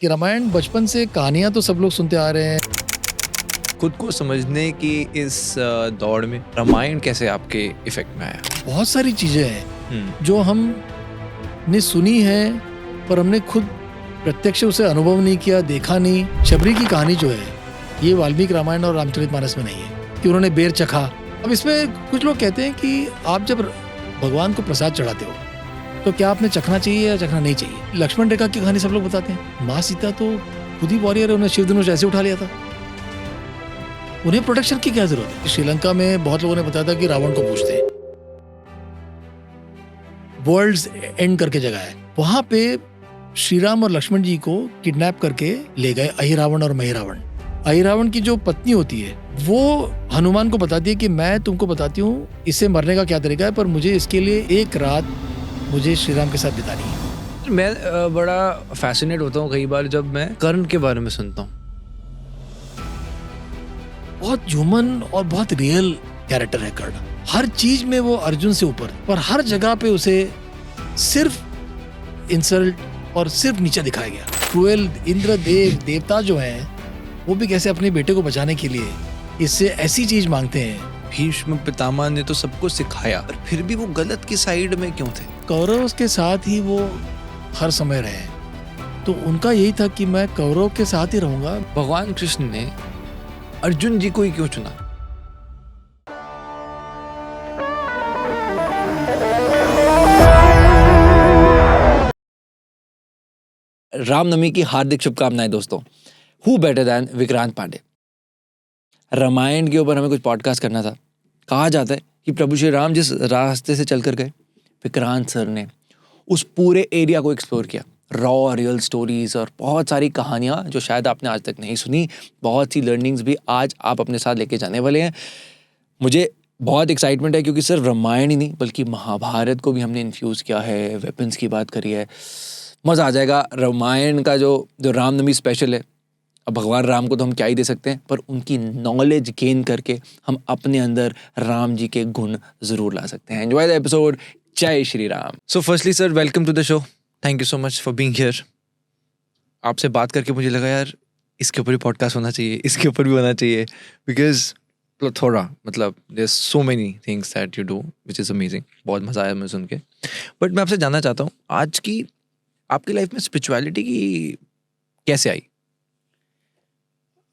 कि रामायण बचपन से कहानियां तो सब लोग सुनते आ रहे हैं। खुद को समझने की इस दौड़ में रामायण कैसे आपके इफेक्ट में आया? बहुत सारी चीजें हैं जो हमने सुनी है पर हमने खुद प्रत्यक्ष उसे अनुभव नहीं किया, देखा नहीं। शबरी की कहानी जो है ये वाल्मीकि रामायण और रामचरितमानस में नहीं है कि उन्होंने बेर चखा। अब इसमें कुछ लोग कहते हैं कि आप जब भगवान को प्रसाद चढ़ाते हो तो क्या आपने चखना चाहिए या चखना नहीं चाहिए। लक्ष्मण रेखा की कहानी सब लोग बताते हैं। माँ सीता तो खुद ही वॉरियर है, उन्हें शिव धनुष ऐसे उठा लिया था। उन्हें प्रोटेक्शन की क्या जरूरत है। श्रीलंका में बहुत लोगों ने बताया था कि रावण को पूछते हैं। वर्ल्ड्स एंड करके जगह है, वहां पे श्री राम और लक्ष्मण जी को किडनैप करके ले गए अहिरावण और महिरावण। अहिरावण की जो पत्नी होती है वो हनुमान को बताती है कि मैं तुमको बताती हूँ इससे मरने का क्या तरीका है, पर मुझे इसके लिए एक रात मुझे श्री राम के साथ बितानी है। मैं बड़ा फैसिनेट होता हूँ कई बार जब मैं कर्ण के बारे में सुनता हूँ। बहुत ह्यूमन और बहुत रियल कैरेक्टर है कर्ण। हर चीज में वो अर्जुन से ऊपर, पर हर जगह पे उसे सिर्फ इंसल्ट और सिर्फ नीचे दिखाया गया। क्रूएल इंद्रदेव देवता जो हैं वो भी कैसे अपने बेटे को बचाने के लिए इससे ऐसी चीज मांगते हैं। भीष्म पितामह ने तो सबको सिखाया, पर फिर भी वो गलत की साइड में क्यों थे? कौरव के साथ ही वो हर समय रहे, तो उनका यही था कि मैं कौरव के साथ ही रहूंगा। भगवान कृष्ण ने अर्जुन जी को ही क्यों चुना? रामनवमी की हार्दिक शुभकामनाएं दोस्तों। Who better than Vikrant Pandey. Ramayana के ऊपर हमें कुछ पॉडकास्ट करना था। कहा जाता है कि प्रभु श्री राम जिस रास्ते से चल कर गए, विक्रांत सर ने उस पूरे एरिया को एक्सप्लोर किया। रॉ रियल स्टोरीज और बहुत सारी कहानियाँ जो शायद आपने आज तक नहीं सुनी, बहुत सी लर्निंग्स भी आज आप अपने साथ लेके जाने वाले हैं। मुझे बहुत एक्साइटमेंट है क्योंकि सिर्फ रामायण ही नहीं बल्कि महाभारत को भी हमने इन्फ्यूज़ किया है, वेपन्स की बात करी है। मज़ा आ जाएगा। रामायण का जो रामनवमी स्पेशल है, अब भगवान राम को तो हम क्या ही दे सकते हैं, पर उनकी नॉलेज गेन करके हम अपने अंदर राम जी के गुण ज़रूर ला सकते हैं। Enjoy the episode. जय Shri Ram. So firstly sir, welcome to the show. Thank you so much for being here. आपसे बात करके मुझे लगा यार इसके ऊपर भी पॉडकास्ट होना चाहिए, इसके ऊपर भी होना चाहिए, बिकॉज थोड़ा there so many things that you do which is amazing. बहुत मज़ा आया मुझे सुन के। बट मैं आपसे जानना चाहता हूँ आज की आपकी लाइफ में स्पिरिचुअलिटी की कैसे आई?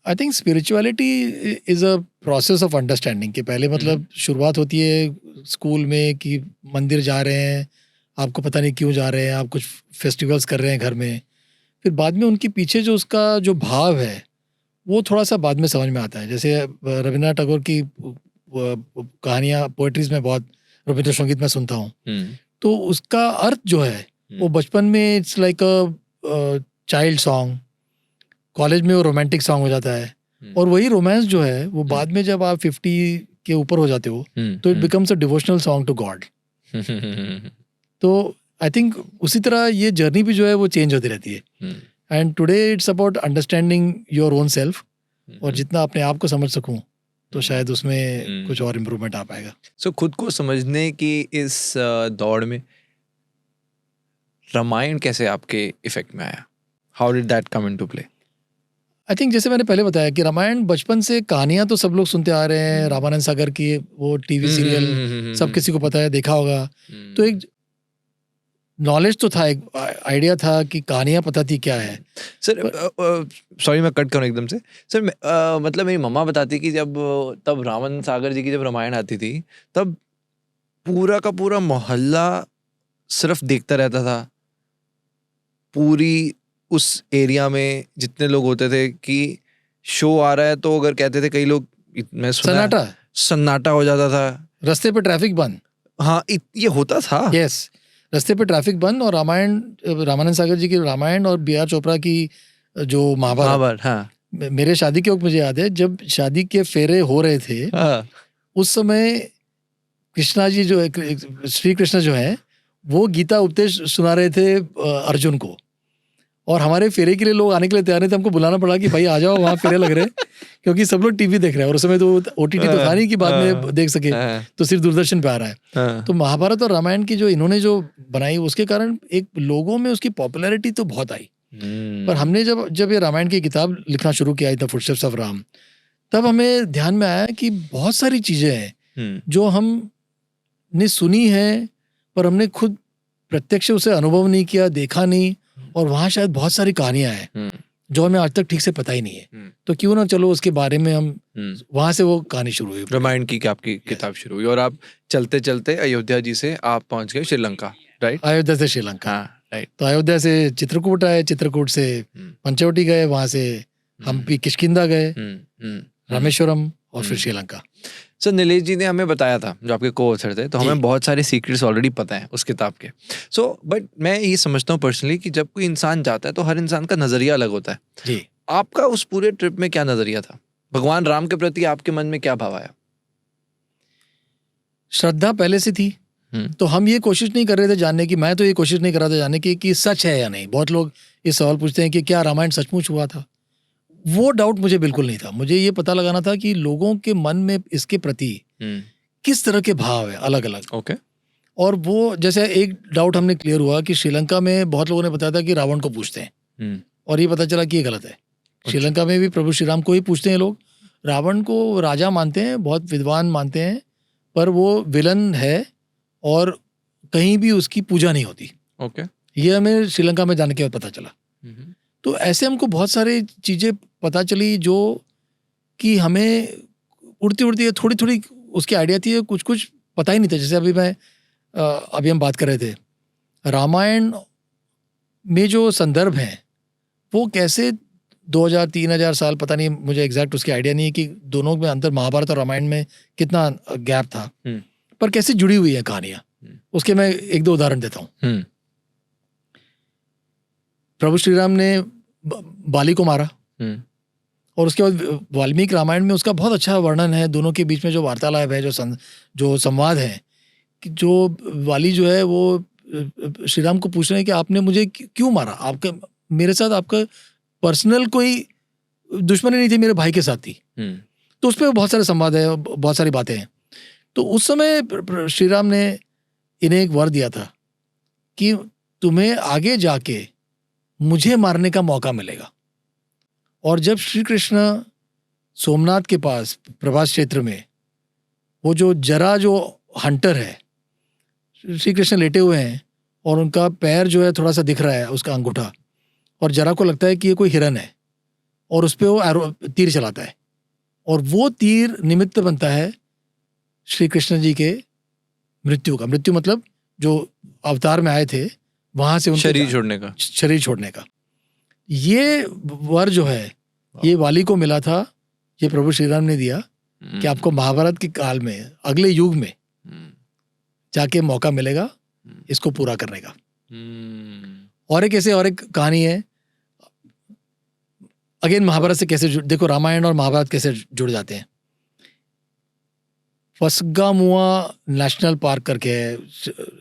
I think spirituality is a process of understanding के पहले शुरुआत होती है स्कूल में कि मंदिर जा रहे हैं, आपको पता नहीं क्यों जा रहे हैं, आप कुछ फेस्टिवल्स कर रहे हैं घर में। फिर बाद में उनके पीछे जो उसका जो भाव है वो थोड़ा सा बाद में समझ में आता है। जैसे रविन्द्रनाथ टैगोर की कहानियाँ पोएट्रीज में बहुत, रविंद्र संगीत में सुनता हूँ, तो उसका अर्थ जो है वो बचपन में it's like a child song, college में वो रोमांटिक सॉन्ग हो जाता है, और वही रोमांस जो है वो बाद में जब आप 50 के ऊपर हो जाते हो तो it becomes a devotional song to God. तो आई थिंक उसी तरह ये जर्नी भी जो है वो चेंज होती रहती है। And today it's about understanding your own self, और जितना अपने आप को समझ सकूं तो शायद उसमें कुछ और इम्प्रूवमेंट आ पाएगा। सो खुद को समझने की इस दौड़ में रामायण कैसे आपके इफेक्ट में आया? How did that come into play? I think जैसे मैंने पहले बताया कि रामायण बचपन से कहानियां तो सब लोग सुनते आ रहे हैं। रामानंद सागर की वो टीवी सीरियल सब किसी को पता है, देखा होगा। तो एक नॉलेज तो था, एक आइडिया था कि कहानियां पता थी क्या है। सर सॉरी मैं कट करूं एकदम से। सर मेरी मम्मा बताती कि तब रामानंद सागर जी की जब रामायण आती थी तब पूरा का पूरा मोहल्ला सिर्फ देखता रहता था। पूरी उस एरिया में जितने लोग होते थे कि शो आ रहा है तो अगर कहते थे कई लोग, मैं सुना सन्नाटा हो जाता था, रास्ते पे ट्रैफिक बंद। हाँ ये होता था। यस, रास्ते पे ट्रैफिक बंद। और रामानंद सागर जी की रामायण और बी आर चोपड़ा की जो महाभारत, हाँ, मेरे शादी के वक्त मुझे याद है जब शादी के फेरे हो रहे थे, हाँ, उस समय कृष्णा जी जो है, श्री कृष्ण जो है, वो गीता उपदेश सुना रहे थे अर्जुन को, और हमारे फेरे के लिए लोग आने के लिए तैयार नहीं थे। हमको बुलाना पड़ा कि भाई आ जाओ, वहाँ फेरे लग रहे क्योंकि सब लोग टीवी देख रहे हैं, और उस समय तो ओटीटी तो था नहीं कि बाद में देख सके, तो सिर्फ दूरदर्शन पे आ रहा है। तो महाभारत और रामायण की जो इन्होंने जो बनाई उसके कारण एक लोगों में उसकी पॉपुलैरिटी तो बहुत आई। पर हमने जब ये रामायण की किताब लिखना शुरू किया, द फुटस्टेप्स ऑफ राम, तब हमें ध्यान में आया कि बहुत सारी चीजें हैं जो हमने सुनी है पर हमने खुद प्रत्यक्ष उसे अनुभव नहीं किया, देखा नहीं, और वहाँ शायद बहुत सारी कहानियां हैं जो हमें आज तक ठीक से पता ही नहीं है। तो क्यों ना चलो उसके बारे में हम, वहां से वो कहानी शुरू हुई, रामायण की आपकी किताब शुरू हुई, और आप चलते चलते अयोध्या जी से आप पहुंच गए श्रीलंका, राइट? अयोध्या से श्रीलंका, हाँ, राइट। तो अयोध्या से चित्रकूट आए, चित्रकूट से पंचवटी गए, वहां से हम्पी किष्किंधा गए, रामेश्वरम, और फिर श्रीलंका। सर नीलेश जी ने हमें बताया था, जो आपके को ऑथर थे, तो हमें बहुत सारे सीक्रेट्स ऑलरेडी पता है उस किताब के। सो बट मैं ये समझता हूँ पर्सनली कि जब कोई इंसान जाता है तो हर इंसान का नजरिया अलग होता है जी। आपका उस पूरे ट्रिप में क्या नजरिया था? भगवान राम के प्रति आपके मन में क्या भाव आया? श्रद्धा पहले से थी, तो हम ये कोशिश नहीं कर रहे थे जानने की, मैं तो ये कोशिश नहीं कर रहा था जानने की कि सच है या नहीं। बहुत लोग ये सवाल पूछते हैं कि क्या रामायण सचमुच हुआ था। वो डाउट मुझे बिल्कुल नहीं था। मुझे ये पता लगाना था कि लोगों के मन में इसके प्रति किस तरह के भाव है, अलग अलग। ओके। और वो जैसे एक डाउट हमने क्लियर हुआ कि श्रीलंका में बहुत लोगों ने बताया था कि रावण को पूछते हैं, और ये पता चला कि ये गलत है। श्रीलंका में भी प्रभु श्री राम को ही पूछते हैं लोग। रावण को राजा मानते हैं, बहुत विद्वान मानते हैं, पर वो विलन है और कहीं भी उसकी पूजा नहीं होती। ओके। ये हमें श्रीलंका में जाने के बाद पता चला। तो ऐसे हमको बहुत सारी चीजें पता चली जो कि हमें उड़ती उड़ती थोड़ी थोड़ी उसकी आइडिया थी, कुछ कुछ पता ही नहीं था। जैसे अभी हम बात कर रहे थे, रामायण में जो संदर्भ हैं वो कैसे 2000-3000 साल, पता नहीं, मुझे एग्जैक्ट उसकी आइडिया नहीं है कि दोनों में अंतर, महाभारत और रामायण में कितना गैप था, पर कैसे जुड़ी हुई है कहानियां, उसके मैं एक दो उदाहरण देता हूँ। प्रभु श्री राम ने बाली को मारा, और उसके बाद वाल्मीकि रामायण में उसका बहुत अच्छा वर्णन है। दोनों के बीच में जो वार्तालाप है, जो संवाद है, कि जो वाली जो है वो श्री राम को पूछ रहे हैं कि आपने मुझे क्यों मारा, आपके मेरे साथ आपका पर्सनल कोई दुश्मनी नहीं थी, मेरे भाई के साथ थी। तो उस पर बहुत सारे संवाद है, बहुत सारी बातें हैं। तो उस समय श्री राम ने इन्हें एक वर दिया था कि तुम्हें आगे जाके मुझे मारने का मौका मिलेगा। और जब श्री कृष्ण सोमनाथ के पास प्रभास क्षेत्र में, वो जो जरा जो हंटर है, श्री कृष्ण लेटे हुए हैं और उनका पैर जो है थोड़ा सा दिख रहा है, उसका अंगूठा, और जरा को लगता है कि ये कोई हिरन है, और उस पर वो तीर चलाता है, और वो तीर निमित्त बनता है श्री कृष्ण जी के मृत्यु का। मृत्यु मतलब जो अवतार में आए थे वहां से उनके शरीर छोड़ने का। ये वर जो है ये वाली को मिला था, ये प्रभु श्री राम ने दिया कि आपको महाभारत के काल में, अगले युग में जाके मौका मिलेगा इसको पूरा करने का। और एक कहानी है, अगेन महाभारत से कैसे देखो रामायण और महाभारत कैसे जुड़ जाते हैं। फसगामुआ नेशनल पार्क करके है,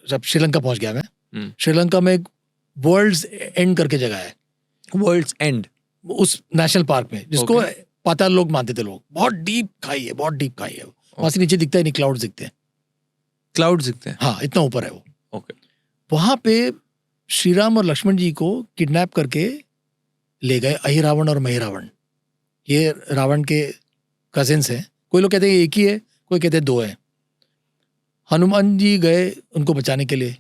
जब श्रीलंका पहुंच गया मैं, श्रीलंका में एक वर्ल्ड्स एंड करके जगह है, वर्ल्ड्स एंड, उस नेशनल पार्क में, जिसको पाताल लोग मानते थे लोग। बहुत डीप खाई है, बहुत डीप खाई है। वहां से नीचे दिखता ही नहीं, क्लाउड दिखते हैं। क्लाउड दिखते हैं? हाँ, इतना ऊपर है वो। ओके। वहां पे श्री राम और लक्ष्मण जी को किडनैप करके ले गए अहिरावण और महिरावण। ये रावण के कजिन्स हैं। कोई लोग कहते हैं एक ही है, कोई कहते हैं दो है। हनुमान जी गए उनको बचाने के लिए।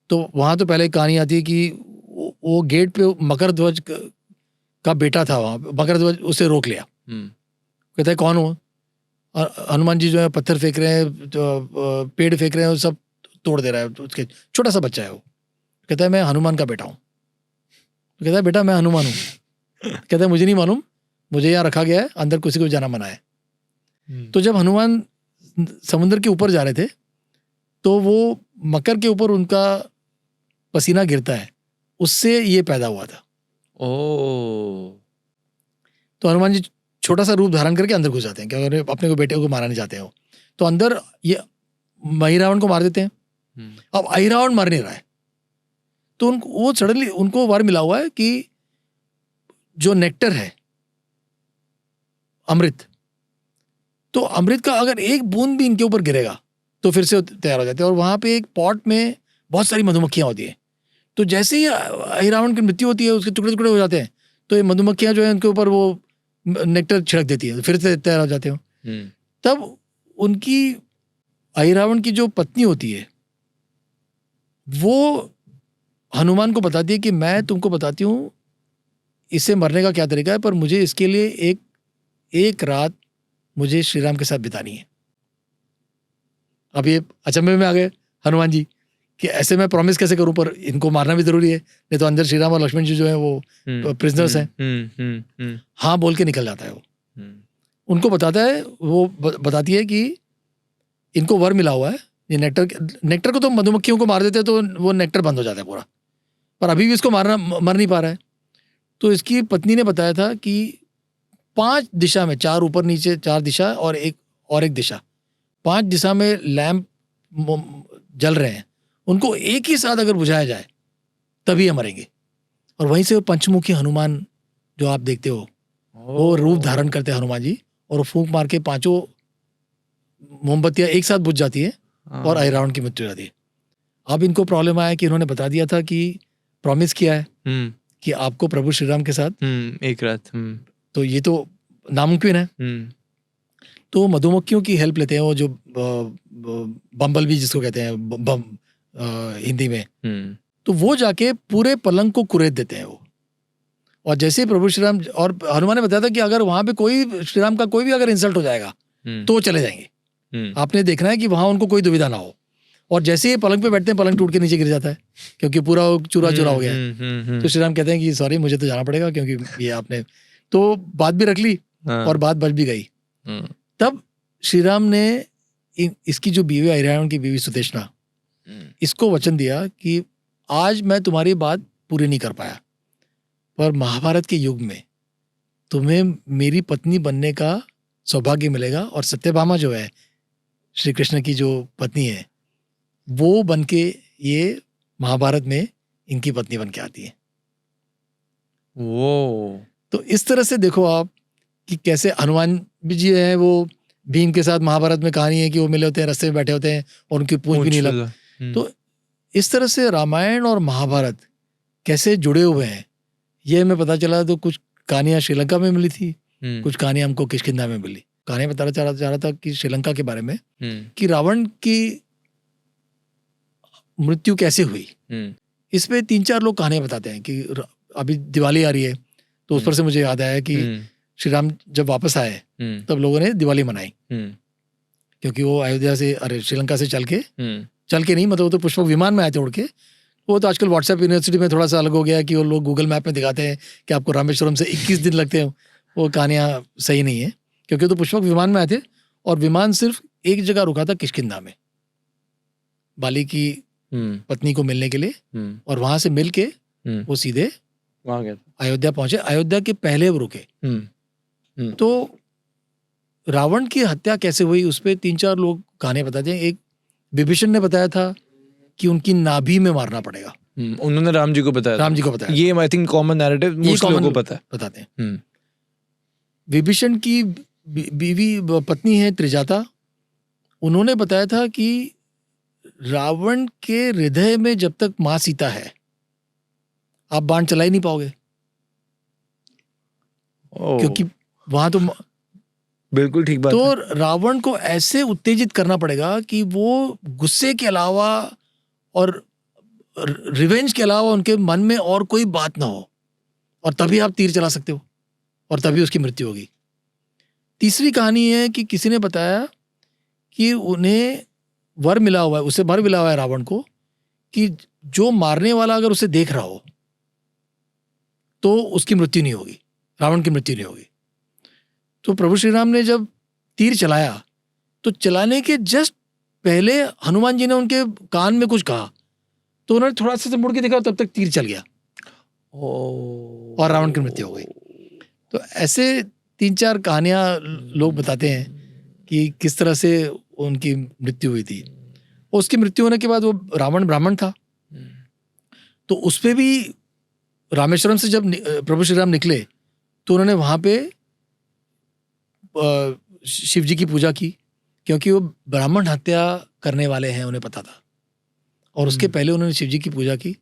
तो वहां तो पहले कहानी आती है कि वो गेट पे मकर ध्वज का बेटा था, वहां मकर ध्वज उसे रोक लिया। कहता है कौन हो? हनुमान जी जो है पत्थर फेंक रहे हैं, तो पेड़ फेंक रहे हैं, सब तोड़ दे रहा है। उसके छोटा सा बच्चा है वो। कहता है मैं हनुमान का बेटा हूँ। तो कहता है बेटा मैं हनुमान हूँ। कहता है मुझे नहीं मालूम, मुझे यहाँ रखा गया है, अंदर किसी को जाना मना है। तो जब हनुमान समुद्र के ऊपर जा रहे थे तो वो मकर के ऊपर उनका पसीना गिरता है, उससे ये पैदा हुआ था। तो हनुमान जी छोटा सा रूप धारण करके अंदर घुस जाते हैं, क्योंकि अपने को बेटे को मारना नहीं चाहते हो। तो अंदर ये महिरावण को मार देते हैं। अब अहिरावण मर नहीं रहा है, तो वो सडनली उनको वर मिला हुआ है कि जो नेक्टर है, अमृत, तो अमृत का अगर एक बूंद भी इनके ऊपर गिरेगा तो फिर से तैयार हो जाते हैं। और वहां पे एक पॉट में बहुत सारी मधुमक्खियां होती है, तो जैसे ही अहिरावण की मृत्यु होती है, उसके टुकड़े टुकड़े हो जाते हैं, तो ये मधुमक्खियां जो है उनके ऊपर वो नेक्टर छिड़क देती है, फिर से तैयार हो जाते हो। तब उनकी अहिरावण की जो पत्नी होती है वो हनुमान को बताती है कि मैं तुमको बताती हूँ इससे मरने का क्या तरीका है, पर मुझे इसके लिए एक रात मुझे श्री राम के साथ बितानी है। अब ये अचंभे में आ गए हनुमान जी कि ऐसे मैं प्रॉमिस कैसे करूं, पर इनको मारना भी जरूरी है, नहीं तो अंदर श्री राम और लक्ष्मण जी जो है वो प्रिजनर्स हैं। हाँ बोल के निकल जाता है वो। उनको बताता है, वो बताती है कि इनको वर मिला हुआ है, ये नेक्टर को तो मधुमक्खियों को मार देते हैं तो वो नेक्टर बंद हो जाता है पूरा, पर अभी भी इसको मर नहीं पा रहा है। तो इसकी पत्नी ने बताया था कि 5 दिशा में, 4 ऊपर नीचे 4 दिशा और एक दिशा, 5 दिशा में लैंप जल रहे हैं, उनको एक ही साथ अगर बुझाया जाए तभी हम मरेंगे। और वहीं से वो पंचमुखी हनुमान जो आप देखते हो वो रूप धारण करते हैं हनुमान जी, और वो फूंक मार के 5 मोमबत्तियां एक साथ बुझ जाती है और अहिरावण की मृत्यु हो जाती है। अब इनको प्रॉब्लम आया कि इन्होंने बता दिया था कि प्रॉमिस किया है कि आपको प्रभु श्री राम के साथ एक रात, तो ये तो नामुमकिन है। तो मधुमक्खियों की हेल्प लेते हैं, वो जो बम्बल बी जिसको कहते हैं हिंदी में, तो वो जाके पूरे पलंग को कुरेद देते हैं वो। और जैसे ही प्रभु श्री राम, और हनुमान ने बताया था कि अगर वहां पे कोई श्री राम का कोई भी अगर इंसल्ट हो जाएगा तो वो चले जाएंगे, आपने देखना है कि वहां उनको कोई दुविधा ना हो। और जैसे ही पलंग पे बैठते हैं पलंग टूट के नीचे गिर जाता है क्योंकि पूरा चूरा चूरा हो गया है। तो श्री राम कहते हैं कि सॉरी मुझे तो जाना पड़ेगा क्योंकि ये आपने तो बात भी रख ली और बात बच भी गई। तब श्री राम ने इसकी जो बीवी अहिरावण की बीवी सुदेशना, इसको वचन दिया कि आज मैं तुम्हारी बात पूरी नहीं कर पाया, पर महाभारत के युग में तुम्हें मेरी पत्नी बनने का सौभाग्य मिलेगा, और सत्यभामा जो है श्री कृष्ण की जो पत्नी है वो बन के ये महाभारत में इनकी पत्नी बन के आती है। वो तो इस तरह से देखो आप कि कैसे हनुमान जी है वो भीम के साथ महाभारत में कहानी है कि वो मिले होते हैं, रास्ते में बैठे होते हैं और उनकी पूंछ भी नहीं लग। तो इस तरह से रामायण और महाभारत कैसे जुड़े हुए हैं ये हमें पता चला। तो कुछ कहानियां श्रीलंका में मिली थी, कुछ कहानियां हमको किष्किंधा में मिली। कहानी बताना चाह रहा था कि श्रीलंका के बारे में कि रावण की मृत्यु कैसे हुई, इस पे 3-4 लोग कहानियां बताते हैं कि अभी दिवाली आ रही है तो उस पर से मुझे याद आया कि श्री राम जब वापस आए तब लोगों ने दिवाली मनाई, क्योंकि वो अयोध्या से श्रीलंका से चल के नहीं, मतलब वो तो पुष्पक विमान में आए थे उड़ के। वो तो आजकल व्हाट्सएप यूनिवर्सिटी में थोड़ा सा अलग हो गया है कि वो लोग गूगल मैप में दिखाते हैं कि आपको रामेश्वरम से 21 दिन लगते हैं। वो कहानियां सही नहीं है, क्योंकि तो पुष्पक विमान में आए थे और विमान सिर्फ एक जगह रुका था, किष्किंधा में, बाली की पत्नी को मिलने के लिए, और वहां से मिल के वो सीधे वहां गया, अयोध्या पहुंचे। अयोध्या के पहले वो रुके। तो रावण की हत्या कैसे हुई उस पर 3-4 लोग कहानी बताते हैं। एक विभीषण ने बताया था कि उनकी नाभि में मारना पड़ेगा, उन्होंने राम जी को बताया। ये I think common narrative most लोगों को बताते हैं। विभीषण की बीवी पत्नी है त्रिजाता, उन्होंने बताया था कि रावण के हृदय में जब तक मां सीता है आप बाण चला ही नहीं पाओगे, क्योंकि वहां तो बिल्कुल ठीक बात तो है। रावण को ऐसे उत्तेजित करना पड़ेगा कि वो गुस्से के अलावा और रिवेंज के अलावा उनके मन में और कोई बात ना हो, और तभी आप तीर चला सकते हो और तभी उसकी मृत्यु होगी। तीसरी कहानी है कि किसी ने बताया कि उन्हें वर मिला हुआ है, उसे वर मिला हुआ है रावण को कि जो मारने वाला अगर उसे देख रहा हो तो उसकी मृत्यु नहीं होगी, रावण की मृत्यु नहीं होगी। तो प्रभु श्री राम ने जब तीर चलाया तो चलाने के जस्ट पहले हनुमान जी ने उनके कान में कुछ कहा, तो उन्होंने थोड़ा सा मुड़ के देखा, तब तक तीर चल गया और रावण की मृत्यु हो गई। तो ऐसे 3-4 कहानियां लोग बताते हैं कि किस तरह से उनकी मृत्यु हुई थी। उसकी मृत्यु होने के बाद वो रावण ब्राह्मण था, तो उस पे भी रामेश्वरम से जब प्रभु श्री राम निकले तो उन्होंने वहां पे शिव जी की पूजा की, क्योंकि वो ब्राह्मण हत्या करने वाले हैं उन्हें पता था, और उसके पहले उन्होंने शिव जी की पूजा की।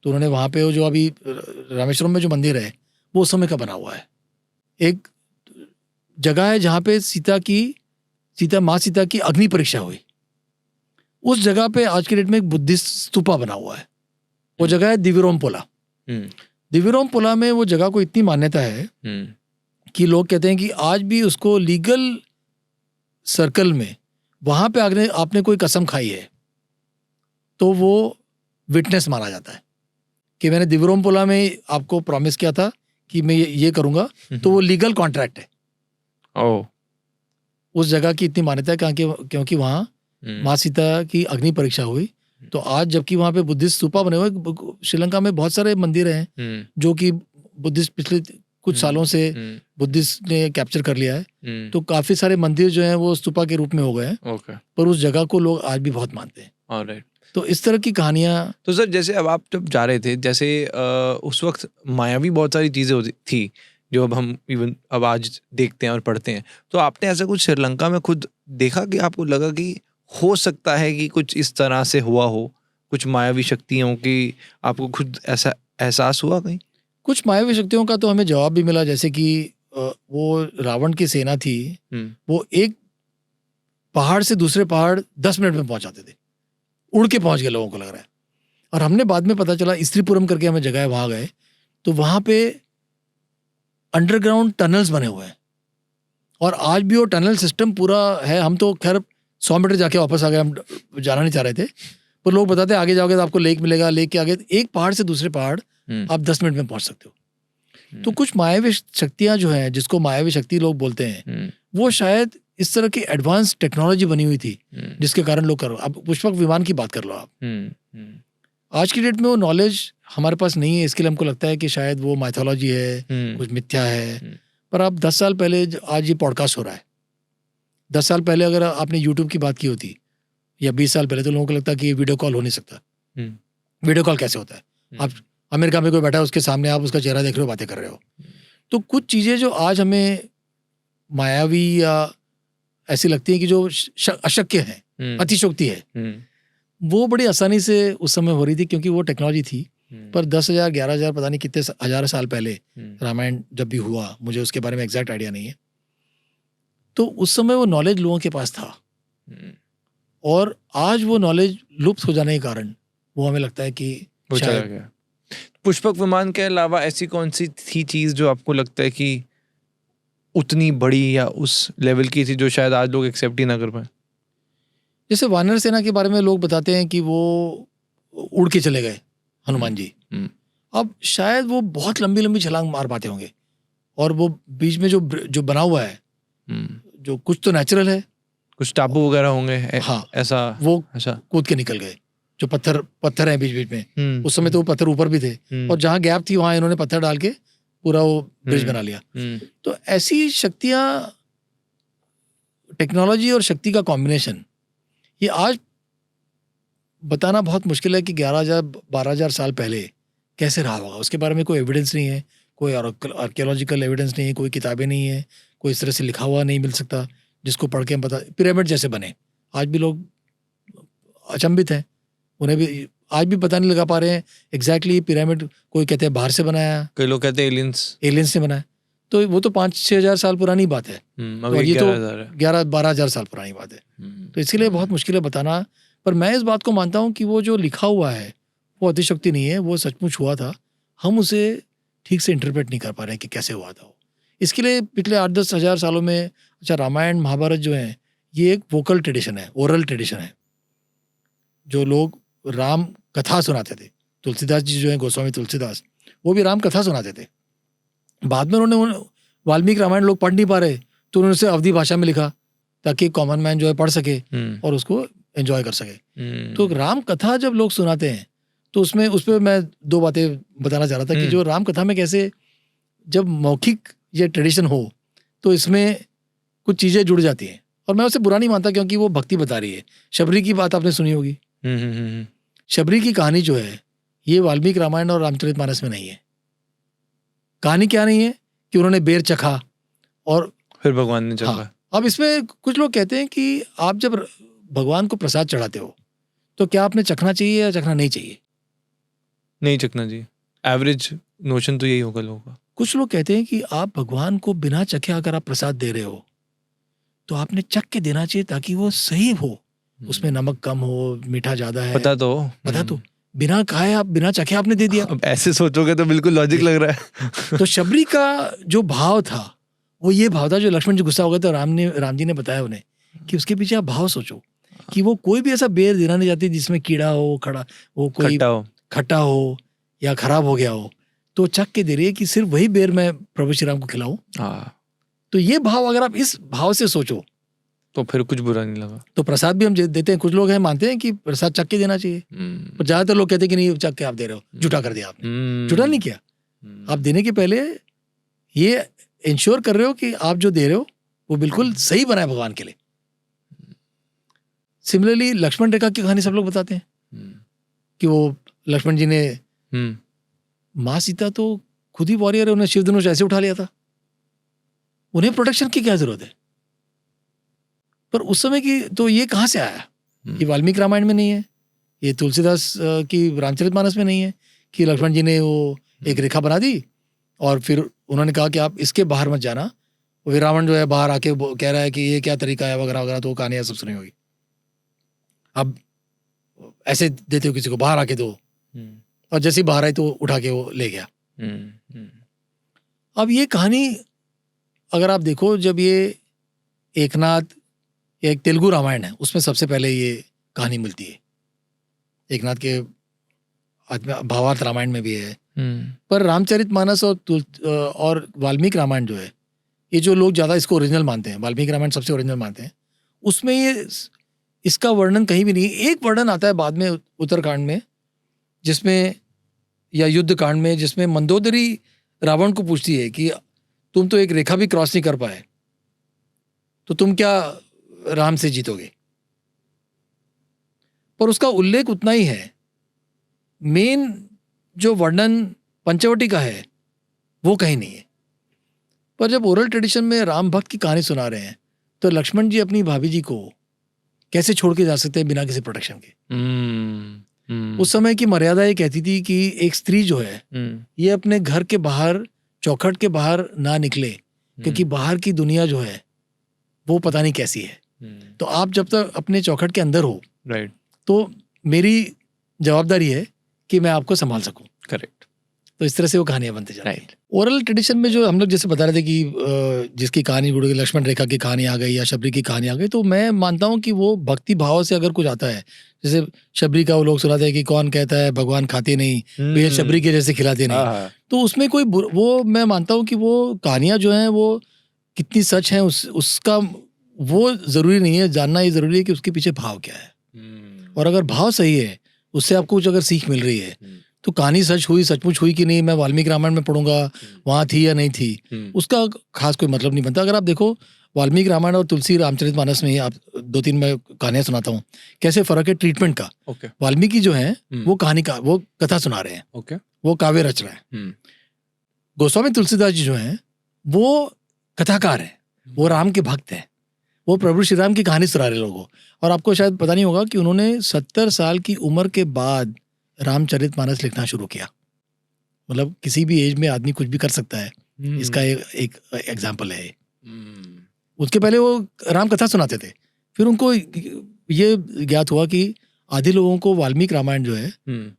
तो उन्होंने वहाँ पे वो जो अभी रामेश्वरम में जो मंदिर है वो उस समय का बना हुआ है। एक जगह है जहाँ पे माँ सीता की अग्नि परीक्षा हुई, उस जगह पे आज के डेट में एक बुद्धिस्ट स्तूपा बना हुआ है। वो जगह है दिविरोमपोला। दिविरोमपोला में वो जगह को इतनी मान्यता है कि लोग कहते हैं कि आज भी उसको लीगल सर्कल में वहां पे आपने कोई कसम खाई है तो वो विटनेस माना जाता है कि मैंने दिविरोमपोला में आपको प्रॉमिस किया था कि मैं ये करूंगा, तो वो लीगल कॉन्ट्रैक्ट है। उस जगह की इतनी मान्यता है क्योंकि वहाँ माँ सीता की अग्नि परीक्षा हुई। तो आज जबकि वहाँ पे बुद्धिस्ट स्तूपा बने हुए, श्रीलंका में बहुत सारे मंदिर हैं जो कि बुद्धिस्ट पिछले कुछ सालों से बुद्धिस्ट ने कैप्चर कर लिया है। तो काफी सारे मंदिर जो हैं वो स्तूपा के रूप में हो गए हैं, पर उस जगह को लोग आज भी बहुत मानते हैं। ऑलराइट। तो इस तरह की कहानियां। तो सर जैसे अब आप जब जा रहे थे, जैसे उस वक्त मायावी बहुत सारी चीजें होती थी जो अब हम इवन अब आज देखते हैं और पढ़ते हैं, तो आपने ऐसा कुछ श्रीलंका में खुद देखा कि आपको लगा कि हो सकता है कि कुछ इस तरह से हुआ हो, कुछ मायावी शक्तियों की आपको खुद ऐसा एहसास हुआ कहीं? कुछ मायावी शक्तियों का तो हमें जवाब भी मिला, जैसे कि वो रावण की सेना थी, वो एक पहाड़ से दूसरे पहाड़ 10 मिनट में पहुंचाते थे, उड़ के पहुंच गए लोगों को लग रहा है। और हमने बाद में पता चला, स्त्रीपुरम करके हमें जगह है, वहां गए तो वहां पे अंडरग्राउंड टनल्स बने हुए हैं और आज भी वो टनल सिस्टम पूरा है। हम तो खैर 100 मीटर जाके वापस आ गए, हम जाना नहीं चाह रहे थे, पर लोग बताते आगे जाओगे तो आपको लेक मिलेगा, लेक के आगे एक पहाड़ से दूसरे पहाड़ आप 10 मिनट में पहुंच सकते हो। तो कुछ मायावी शक्तियां जो हैं, जिसको मायावी शक्ति लोग बोलते हैं, वो शायद इस तरह की एडवांस टेक्नोलॉजी बनी हुई थी जिसके कारण लोग करो। अब पुष्पक विमान की बात कर लो आप, आज की डेट में वो नॉलेज हमारे पास नहीं है, इसके लिए हमको लगता है कि शायद वो माइथोलॉजी है, कुछ मिथ्या है। पर आप 10 साल पहले, आज ये पॉडकास्ट हो रहा है, 10 साल पहले अगर आपने यूट्यूब की बात की होती या 20 साल पहले, तो लोगों को लगता है कि वीडियो कॉल हो नहीं सकता। वीडियो कॉल कैसे होता है? आप अमेरिका में कोई बैठा है, उसके सामने आप उसका चेहरा देख रहे हो, बातें कर रहे हो। तो कुछ चीज़ें जो आज हमें मायावी या ऐसी लगती है कि जो अशक्य है, अतिशोक्ति है, वो बड़ी आसानी से उस समय हो रही थी क्योंकि वो टेक्नोलॉजी थी। पर 10,000 11,000 पता नहीं कितने हजार साल पहले रामायण जब भी हुआ, मुझे उसके बारे में एग्जैक्ट आइडिया नहीं है, तो उस समय वो नॉलेज लोगों के पास था और आज वो नॉलेज लुप्त हो जाने के कारण वो हमें लगता है कि वो चला गया। पुष्पक विमान के अलावा ऐसी कौन सी थी चीज जो आपको लगता है कि उतनी बड़ी या उस लेवल की थी जो शायद आज लोग एक्सेप्ट ही ना कर पाए? जैसे वानर सेना के बारे में लोग बताते हैं कि वो उड़ के चले गए हनुमान जी। अब शायद वो बहुत लंबी लंबी छलांग मार पाते होंगे और वो बीच में जो बना हुआ है, जो कुछ तो नेचुरल है, कुछ टापू वगैरह होंगे। हाँ, ऐसा वो कूद के निकल गए। जो पत्थर है बीच बीच में, उस समय तो वो पत्थर ऊपर भी थे और जहाँ गैप थी वहां इन्होंने पत्थर डाल के पूरा वो ब्रिज बना लिया। तो ऐसी शक्तियां, टेक्नोलॉजी और शक्ति का कॉम्बिनेशन, ये आज बताना बहुत मुश्किल है कि 11,000 12,000 साल पहले कैसे रहा होगा। उसके बारे में कोई एविडेंस नहीं है, कोई आर्कियोलॉजिकल एविडेंस नहीं है, कोई किताबें नहीं है, कोई इस तरह से लिखा हुआ नहीं मिल सकता जिसको पढ़ के हम बता। पिरामिड जैसे बने, आज भी लोग अचंभित हैं, उन्हें भी आज भी पता नहीं लगा पा रहे हैं एग्जैक्टली पिरामिड। कोई कहते हैं बाहर से बनाया, कई लोग कहते हैं एलियंस ने बनाया। तो वो तो 5-6 हजार साल पुरानी बात है और ये तो 11-12 हजार साल पुरानी बात है। तो इसलिए बहुत मुश्किल है बताना। पर मैं इस बात को मानता हूँ कि वो जो लिखा हुआ है वो अतिशक्ति नहीं है, वो सचमुच हुआ था। हम उसे ठीक से इंटरप्रेट नहीं कर पा रहे हैं कि कैसे हुआ था वो। इसके लिए पिछले 8-10 हजार सालों में, अच्छा, रामायण महाभारत जो है ये एक वोकल ट्रेडिशन है, ओरल ट्रेडिशन है। जो लोग राम कथा सुनाते थे, तुलसीदास जी जो है, गोस्वामी तुलसीदास, वो भी राम कथा सुनाते थे। बाद में उन्होंने वाल्मीकि रामायण लोग पढ़ नहीं पा रहे तो उन्होंने उसे अवधी भाषा में लिखा ताकि कॉमन मैन जो है पढ़ सके और उसको एंजॉय कर सके। तो राम कथा जब लोग सुनाते हैं तो उसमें उस पर मैं 2 बातें बताना चाह रहा था कि जो राम कथा में कैसे जब मौखिक ये ट्रेडिशन हो तो इसमें कुछ चीज़ें जुड़ जाती हैं और मैं उसे बुरा नहीं मानता क्योंकि वो भक्ति बता रही है। शबरी की बात आपने सुनी होगी। शबरी की कहानी जो है ये वाल्मीकि रामायण और रामचरितमानस में नहीं है। कहानी क्या नहीं है कि उन्होंने बेर चखा और फिर भगवान ने चखा। हाँ, अब इसमें कुछ लोग कहते हैं कि आप जब भगवान को प्रसाद चढ़ाते हो तो क्या आपने चखना चाहिए या चखना नहीं चाहिए? नहीं चखना चाहिए, एवरेज नोशन तो यही होगा लोगों का। कुछ लोग कहते हैं कि आप भगवान को बिना चखे अगर आप प्रसाद दे रहे हो तो आपने चख के देना चाहिए ताकि वो सही हो, उसमें नमक कम हो, मीठा ज्यादा है, पता तो पता तो बिना खाए आप बिना चखे आपने दे दिया। अब ऐसे सोचोगे तो बिल्कुल लॉजिक लग रहा है। तो शबरी का जो भाव था वो ये भाव था, जो लक्ष्मण जी गुस्सा हो गए तो राम जी ने बताया उन्हें कि उसके पीछे आप भाव सोचो कि वो कोई भी ऐसा बेर देना नहीं चाहती जिसमें कीड़ा हो, खड़ा वो कोई खट्टा हो या खराब हो गया हो, तो चख के दे रही है कि सिर्फ वही बेर मैं प्रभु श्री राम को खिलाऊं। तो ये भाव अगर आप इस भाव से सोचो तो फिर कुछ बुरा नहीं लगा। तो प्रसाद भी हम देते हैं, कुछ लोग हैं मानते हैं कि प्रसाद चख के देना चाहिए, पर ज्यादातर लोग कहते हैं कि नहीं चख के आप दे रहे हो, झूठा कर दिया आपने। झूठा नहीं किया, आप देने के पहले ये इंश्योर कर रहे हो कि आप जो दे रहे हो वो बिल्कुल सही बना है भगवान के लिए। सिमिलरली लक्ष्मण रेखा की कहानी सब लोग बताते हैं कि वो लक्ष्मण जी ने माँ सीता तो खुद ही वॉरियर है, उन्हें शिव धनुष ऐसे उठा लिया था, उन्हें प्रोटेक्शन की क्या जरूरत है। पर उस समय की तो ये कहाँ से आया, ये वाल्मीकि रामायण में नहीं है, ये तुलसीदास की रामचरितमानस में नहीं है कि लक्ष्मण जी ने वो एक रेखा बना दी और फिर उन्होंने कहा कि आप इसके बाहर मत जाना। फिर रावण जो है बाहर आके कह रहा है कि ये क्या तरीका है वगैरह वगैरह, तो वो कहानियां सब सुनी होगी। अब ऐसे देते हो किसी को, बाहर आके दो, और जैसे ही बाहर आई तो उठा के वो ले गया। अब ये कहानी अगर आप देखो, जब ये एकनाथ या एक तेलुगु रामायण है उसमें सबसे पहले ये कहानी मिलती है, एकनाथ के भावार्थ रामायण में भी है, पर रामचरितमानस और वाल्मीकि रामायण जो है, ये जो लोग ज़्यादा इसको ओरिजिनल मानते हैं, वाल्मीकि रामायण सबसे ओरिजिनल मानते हैं, उसमें ये इसका वर्णन कहीं भी नहीं। एक वर्णन आता है बाद में उत्तरकांड में, जिसमें या युद्ध कांड में, जिसमें मंदोदरी रावण को पूछती है कि तुम तो एक रेखा भी क्रॉस नहीं कर पाए, तो तुम क्या राम से जीतोगे। पर उसका उल्लेख उतना ही है, मेन जो वर्णन पंचवटी का है वो कहीं नहीं है। पर जब ओरल ट्रेडिशन में राम भक्त की कहानी सुना रहे हैं तो लक्ष्मण जी अपनी भाभी जी को कैसे छोड़ के जा सकते हैं बिना किसी प्रोटेक्शन के। उस समय की मर्यादा ये कहती थी कि एक स्त्री जो है ये अपने घर के बाहर, चौखट के बाहर ना निकले, क्योंकि बाहर की दुनिया जो है वो पता नहीं कैसी है। तो आप जब तक अपने चौखट के अंदर हो, राइट, तो मेरी जवाबदारी है कि मैं आपको संभाल सकूं। करेक्ट। तो इस तरह से वो कहानियां बनती जाती हैं। ओरल ट्रेडिशन में जो हम लोग जैसे बता रहे थे कि जिसकी कहानी जुड़ गई, लक्ष्मण रेखा की कहानी आ गई या शबरी की कहानी आ गई, तो मैं मानता हूँ कि वो भक्ति भाव से अगर कुछ आता है, जैसे शबरी का वो लोग सुनाते हैं कि कौन कहता है भगवान खाते नहीं, तो ये शबरी के जैसे खिलाते नहीं, तो उसमें कोई वो मैं मानता हूँ कि वो कहानियां जो हैं वो कितनी सच हैं उसका वो जरूरी नहीं है जानना, ये जरूरी है कि उसके पीछे भाव क्या है। और अगर भाव सही है, उससे आपको कुछ अगर सीख मिल रही है, तो कहानी सचमुच हुई कि नहीं, मैं वाल्मीकि रामायण में पढ़ूंगा वहां थी या नहीं थी, उसका खास कोई मतलब नहीं बनता। अगर आप देखो वाल्मीकि रामायण और तुलसी रामचरितमानस में ही, आप 2-3 मैं कहानियां सुनाता हूँ कैसे फर्क है ट्रीटमेंट का। वाल्मीकि जो है वो कहानी का वो कथा सुना रहे हैं, वो काव्य रच रहे हैं। गोस्वामी तुलसीदास जी जो हैं वो कथाकार हैं, वो राम के भक्त हैं, वो प्रभु श्री राम की कहानी सुना रहे लोगों। और आपको शायद पता नहीं होगा कि उन्होंने 70 साल की उम्र के बाद रामचरितमानस लिखना शुरू किया। मतलब किसी भी एज में आदमी कुछ भी कर सकता है, इसका एक एग्जाम्पल है। उसके पहले वो राम कथा सुनाते थे, फिर उनको ये ज्ञात हुआ कि आधे लोगों को वाल्मीकि रामायण जो है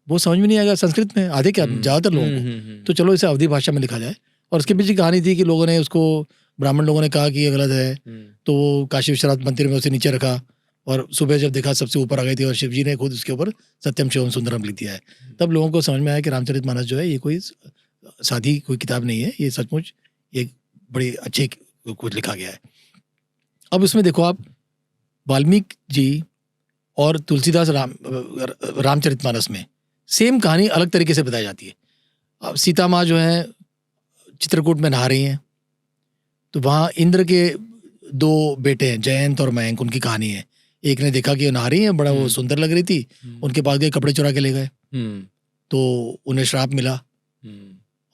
वो समझ में नहीं आएगा संस्कृत में, आधे क्या ज्यादातर लोगों को, तो चलो इसे अवधी भाषा में लिखा जाए। और उसके पीछे कहानी थी कि लोगों ने उसको, ब्राह्मण लोगों ने कहा कि ये गलत है, तो वो काशी विश्वनाथ मंदिर में उसे नीचे रखा, और सुबह जब देखा सबसे ऊपर आ गई थी, और शिव जी ने खुद उसके ऊपर सत्यम शिवम सुंदरम लिख दिया है। तब लोगों को समझ में आया कि रामचरितमानस जो है ये कोई सादी कोई किताब नहीं है, ये सचमुच एक बड़ी अच्छे कुछ लिखा गया है। अब इसमें देखो आप, वाल्मीकि जी और तुलसीदास रामचरितमानस में सेम कहानी अलग तरीके से बताई जाती है। अब सीता माँ जो है चित्रकूट में नहा रही हैं, तो वहाँ इंद्र के 2 बेटे हैं, जयंत और मयंक, उनकी कहानी है। एक ने देखा कि वो नहा रही है, बड़ा वो सुंदर लग रही थी, उनके पास गए, कपड़े चुरा के ले गए, तो उन्हें श्राप मिला।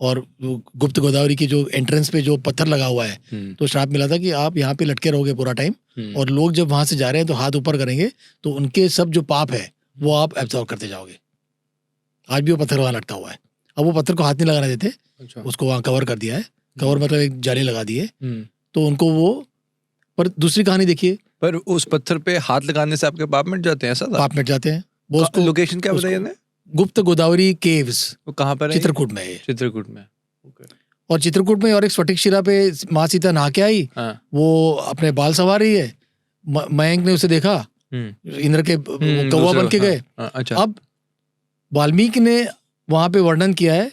और गुप्त गोदावरी की जो एंट्रेंस पे जो पत्थर लगा हुआ है, तो श्राप मिला था कि आप यहाँ पे लटके रहोगे पूरा टाइम, और लोग जब वहां से जा रहे हैं तो हाथ ऊपर करेंगे, तो उनके सब जो पाप है वो आप एब्जॉर्ब करते जाओगे। आज भी वो पत्थर वहाँ लटका हुआ है। अब वो पत्थर को हाथ नहीं लगाने देते, अच्छा। उसको वहाँ कवर कर दिया है। कवर मतलब एक जाली लगा दी है, हम्म। तो उनको वो। पर दूसरी कहानी देखिए, पर उस पत्थर पे हाथ लगाने से आपके पाप मिट जाते हैं, ऐसा था? पाप मिट जाते हैं। वो उसको लोकेशन क्या उसको- बताइए ने? गुप्त गोदावरी केव्स, वो कहाँ पर है? चित्रकूट में है ये। चित्रकूट में। ओके। और चित्रकूट में और एक स्फटिक शिला पे माँ सीता नहा के आई, हाँ। वो अपने बाल संवार रही है। मयंक ने उसे देखा, इंद्र के वो कौवा दूसरे- बन के गए। हाँ, अच्छा। अब वाल्मीकि ने वहां पे वर्णन किया है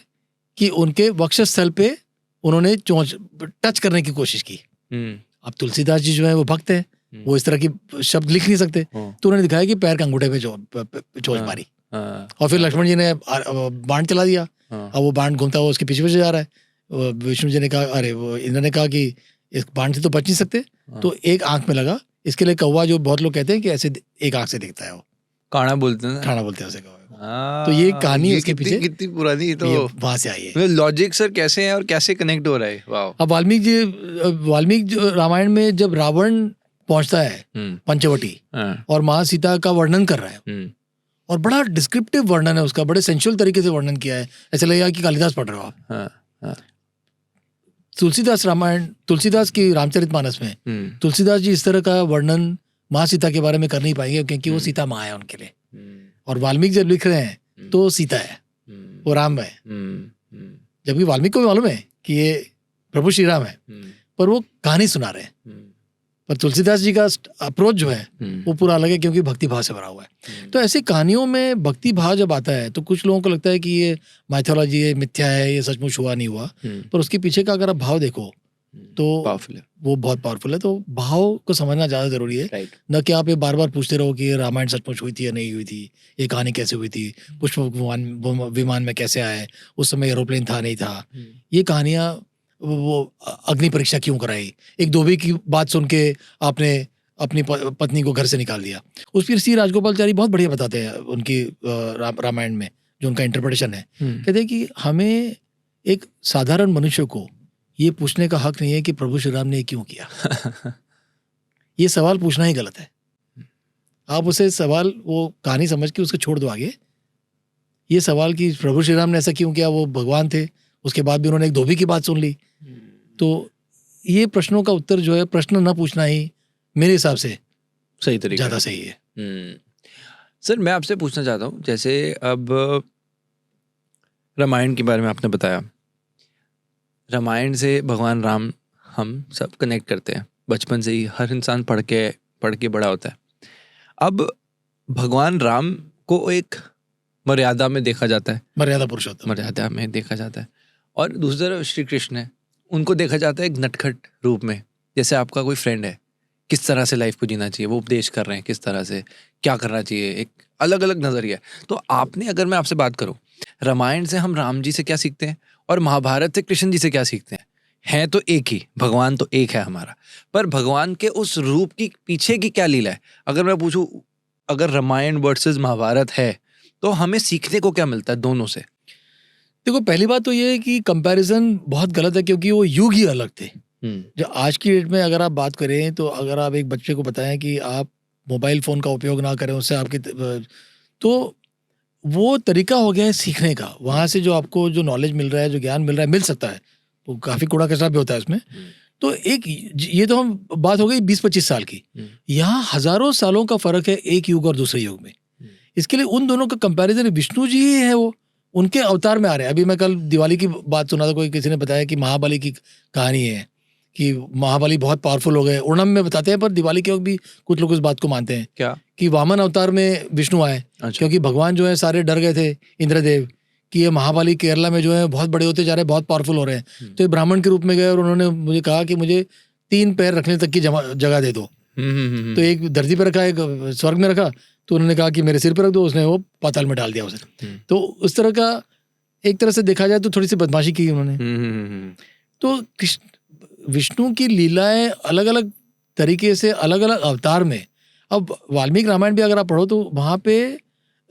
कि उनके वक्षस्थल पे उन्होंने चोंच टच करने की कोशिश की। हम्म, अब तुलसीदास जी जो है वो भक्त है, वो इस तरह की शब्द लिख नहीं सकते, हाँ, तो उन्होंने दिखाया कि पैर के अंगूठे पे चोंच हाँ, मारी। हाँ, और फिर लक्ष्मण जी ने बाण चला दिया। हाँ, अब वो बाण घूमता हुआ उसके पीछे पीछे जा रहा है। विष्णु जी ने कहा, अरे वो इंद्र ने कहा कि इस बाण से तो बच नहीं सकते, हाँ। तो एक आंख में लगा। इसके लिए कौवा, जो बहुत लोग कहते हैं कि ऐसे एक आंख से दिखता है, वो काना बोलते हैं ना? खाना बोलते हैं उसे कौवे को। हाँ, तो ये कहानी उसके कितनी- पीछे- कितनी पुरानी, ये तो वहां से आई है। लॉजिक सर कैसे है और कैसे कनेक्ट हो रहा है। वाह। अब वाल्मीकि रामायण में जब रावण पहुंचता है पंचवटी हाँ, और माँ सीता का वर्णन कर रहा है, और बड़ा डिस्क्रिप्टिव वर्णन है उसका, बड़े सेंसुअल तरीके से वर्णन किया है, ऐसा लगेगा कि कालिदास पढ़ रहे हो आप। हाँ, हाँ, तुलसीदास की रामचरितमानस में तुलसीदास जी इस तरह का वर्णन माँ सीता के बारे में कर नहीं पाएंगे, क्योंकि वो सीता माँ है उनके लिए। और वाल्मीकि जब लिख रहे हैं तो सीता है, वो राम है। जबकि वाल्मीकि को भी मालूम है कि ये प्रभु श्री राम है, पर वो कहानी सुना रहे हैं। पर तुलसीदास जी का अप्रोच जो है वो पूरा अलग है, क्योंकि भक्ति भाव से भरा हुआ है। तो ऐसी कहानियों में भक्ति भाव जब आता है तो कुछ लोगों को लगता है कि ये माइथोलॉजी है, मिथ्या है, ये सचमुच हुआ नहीं हुआ, पर उसके पीछे का अगर आप भाव देखो तो पावरफुल है। वो बहुत पावरफुल है। तो भाव को समझना ज़्यादा जरूरी है, राइट। न कि आप ये बार बार पूछते रहो कि ये रामायण सचमुच हुई थी या नहीं हुई थी, ये कहानी कैसे हुई थी, पुष्प विमान में कैसे आए, उस समय एरोप्लेन था नहीं था, ये कहानियाँ वो अग्नि परीक्षा क्यों कराई, एक धोबी की बात सुन के आपने अपनी पत्नी को घर से निकाल दिया। उस फिर सी राजगोपालचारी बहुत बढ़िया बताते हैं उनकी रामायण में, जो उनका इंटरप्रिटेशन है। कहते हैं कि हमें एक साधारण मनुष्य को ये पूछने का हक नहीं है कि प्रभु श्री राम ने ये क्यों किया। ये सवाल पूछना ही गलत है। आप उसे सवाल, वो कहानी समझ के उसको छोड़ दो आगे। ये सवाल कि प्रभु श्री राम ने ऐसा क्यों किया, वो भगवान थे, उसके बाद भी उन्होंने एक धोबी की बात सुन ली। तो ये प्रश्नों का उत्तर जो है, प्रश्न न पूछना ही मेरे हिसाब से सही तरीका ज़्यादा सही है। सर मैं आपसे पूछना चाहता हूँ, जैसे अब रामायण के बारे में आपने बताया, रामायण से भगवान राम हम सब कनेक्ट करते हैं, बचपन से ही हर इंसान पढ़ के बड़ा होता है। अब भगवान राम को एक मर्यादा में देखा जाता है, मर्यादा पुरुषोत्तम, मर्यादा में देखा जाता है, और दूसरी तरफ श्री कृष्ण है, उनको देखा जाता है एक नटखट रूप में। जैसे आपका कोई फ्रेंड है, किस तरह से लाइफ को जीना चाहिए वो उपदेश कर रहे हैं, किस तरह से क्या करना चाहिए, एक अलग अलग नज़रिया है। तो आपने, अगर मैं आपसे बात करूं, रामायण से हम राम जी से क्या सीखते हैं और महाभारत से कृष्ण जी से क्या सीखते हैं? हैं तो एक ही, भगवान तो एक है हमारा, पर भगवान के उस रूप की पीछे की क्या लीला है? अगर मैं पूछूं, अगर रामायण वर्सेस महाभारत है तो हमें सीखने को क्या मिलता है दोनों से? देखो, पहली बात तो ये है कि कंपैरिजन बहुत गलत है, क्योंकि वो युग ही अलग थे। जो आज की डेट में अगर आप बात करें, तो अगर आप एक बच्चे को बताएं कि आप मोबाइल फ़ोन का उपयोग ना करें, उससे आपके, तो वो तरीका हो गया है सीखने का। वहाँ से जो आपको जो नॉलेज मिल रहा है, जो ज्ञान मिल रहा है, मिल सकता है, तो काफ़ी कूड़ा कचरा भी होता है इसमें। तो एक ये तो हम बात हो गई 20-25 साल की। यहाँ हज़ारों सालों का फ़र्क है एक युग और दूसरे युग में। इसके लिए उन दोनों का कंपैरिजन विष्णु जी ही है, वो उनके अवतार में आ रहे हैं। अभी मैं कल दिवाली की बात सुना था, कोई किसी ने बताया कि महाबली की कहानी है कि महाबली बहुत पावरफुल हो गए। ओणम में बताते हैं, पर दिवाली के वक्त भी कुछ लोग इस बात को मानते हैं क्या कि वामन अवतार में विष्णु आए। अच्छा। क्योंकि भगवान जो है सारे डर गए थे, इंद्रदेव, कि ये महाबली केरला में जो है बहुत बड़े होते जा रहे हैं, बहुत पावरफुल हो रहे हैं। तो ये ब्राह्मण के रूप में गए और उन्होंने मुझे कहा कि मुझे 3 पैर रखने तक की जगह दे दो। तो एक धरती पर रखा, एक स्वर्ग में रखा। तो उन्होंने कहा कि मेरे सिर पर रख दो, उसने वो पाताल में डाल दिया उसे। तो उस तरह का, एक तरह से देखा जाए तो थोड़ी सी बदमाशी की उन्होंने। तो विष्णु की लीलाएं अलग अलग तरीके से, अलग अलग अवतार में। अब वाल्मीकि रामायण भी अगर आप पढ़ो, तो वहाँ पे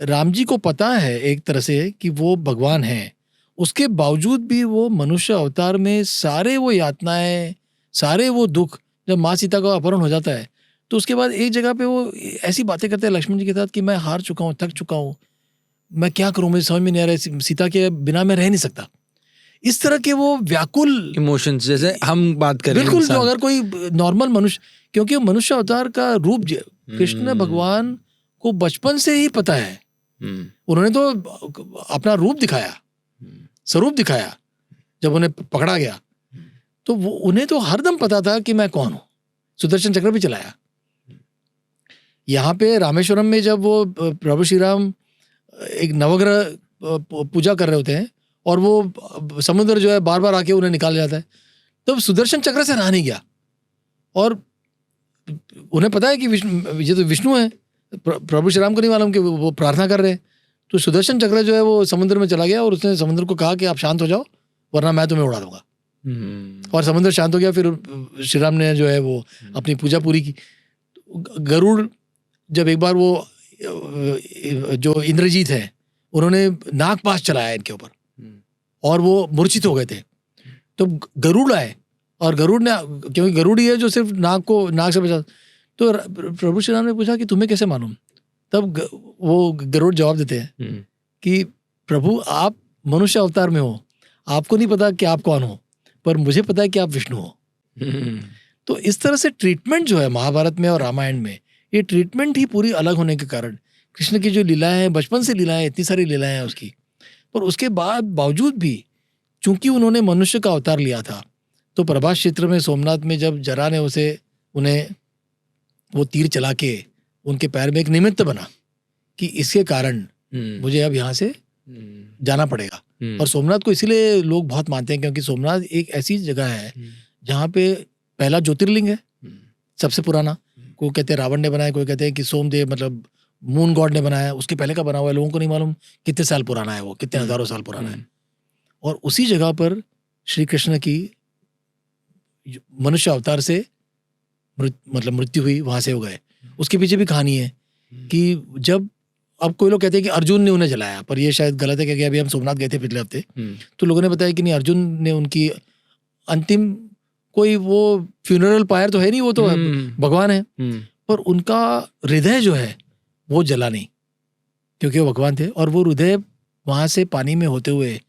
राम जी को पता है एक तरह से कि वो भगवान हैं, उसके बावजूद भी वो मनुष्य अवतार में सारे वो यातनाएं, सारे वो दुख, जब माँ सीता का अपहरण हो जाता है, तो उसके बाद एक जगह पे वो ऐसी बातें करते हैं लक्ष्मण जी के साथ कि मैं हार चुका हूँ, थक चुका हूँ, मैं क्या करूं, मुझे समझ में नहीं आ रहा है, सीता के बिना मैं रह नहीं सकता। इस तरह के वो व्याकुल इमोशंस जैसे हम बात करें बिल्कुल, जो इंसान। अगर कोई नॉर्मल मनुष्य, क्योंकि मनुष्य अवतार का रूप कृष्ण भगवान को बचपन से ही पता है। उन्होंने तो अपना रूप दिखाया, स्वरूप दिखाया जब उन्हें पकड़ा गया, तो वो उन्हें तो हरदम पता था कि मैं कौन हूं। सुदर्शन चक्र भी चलाया। यहाँ पे रामेश्वरम में जब वो प्रभु श्री राम एक नवग्रह पूजा कर रहे होते हैं और वो समुद्र जो है बार बार आके उन्हें निकाल जाता है, तब सुदर्शन चक्र से रहा नहीं गया और उन्हें पता है कि ये तो विष्णु है, प्रभु श्री राम को नहीं मालूम कि वो प्रार्थना कर रहे हैं। तो सुदर्शन चक्र जो है वो समुद्र में चला गया और उसने समुद्र को कहा कि आप शांत हो जाओ वरना मैं तुम्हें उड़ा दूंगा। और समुद्र शांत हो गया। फिर श्री राम ने जो है वो अपनी पूजा पूरी की। गरुड़ जब एक बार वो जो इंद्रजीत है उन्होंने नागपाश चलाया इनके ऊपर और वो मूर्छित हो गए थे, तो गरुड़ आए और गरुड़ ने, क्योंकि गरुड़ ही है जो सिर्फ नाग से बचा, तो प्रभु श्री राम ने पूछा कि तुम्हें कैसे मालूम? तब वो गरुड़ जवाब देते हैं कि प्रभु आप मनुष्य अवतार में हो, आपको नहीं पता कि आप कौन हो, पर मुझे पता है कि आप विष्णु हो। तो इस तरह से ट्रीटमेंट जो है महाभारत में और रामायण में, ये ट्रीटमेंट ही पूरी अलग होने के कारण कृष्ण की जो लीलाएं हैं, बचपन से लीलाएं, इतनी सारी लीलाएं हैं उसकी, पर उसके बावजूद भी चूंकि उन्होंने मनुष्य का अवतार लिया था, तो प्रभास क्षेत्र में सोमनाथ में जब जरा ने उन्हें वो तीर चला के उनके पैर में एक निमित्त बना कि इसके कारण मुझे अब यहाँ से जाना पड़ेगा। और सोमनाथ को इसीलिए लोग बहुत मानते हैं क्योंकि सोमनाथ एक ऐसी जगह है जहाँ पे पहला ज्योतिर्लिंग है, सबसे पुराना। कोई कहते हैं रावण ने बनाया, कोई कहते हैं कि सोमदेव मतलब मून गॉड ने बनाया, उसके पहले का बना हुआ है, लोगों को नहीं मालूम कितने साल पुराना है वो, कितने हजारों साल पुराना है। और उसी जगह पर श्री कृष्ण की मनुष्य अवतार से मृत्यु हुई, वहां से हो गए। उसके पीछे भी कहानी है कि जब, अब कोई लोग कहते हैं कि अर्जुन ने उन्हें जलाया, पर ये शायद गलत है क्योंकि अभी हम सोमनाथ गए थे पिछले हफ्ते, तो लोगों ने बताया कि नहीं, अर्जुन ने उनकी अंतिम कोई वो फ्यूनरल पायर तो है नहीं, वो तो भगवान है, पर उनका हृदय जो है वो जला नहीं क्योंकि वो भगवान थे। और वो हृदय वहां से पानी में होते हुए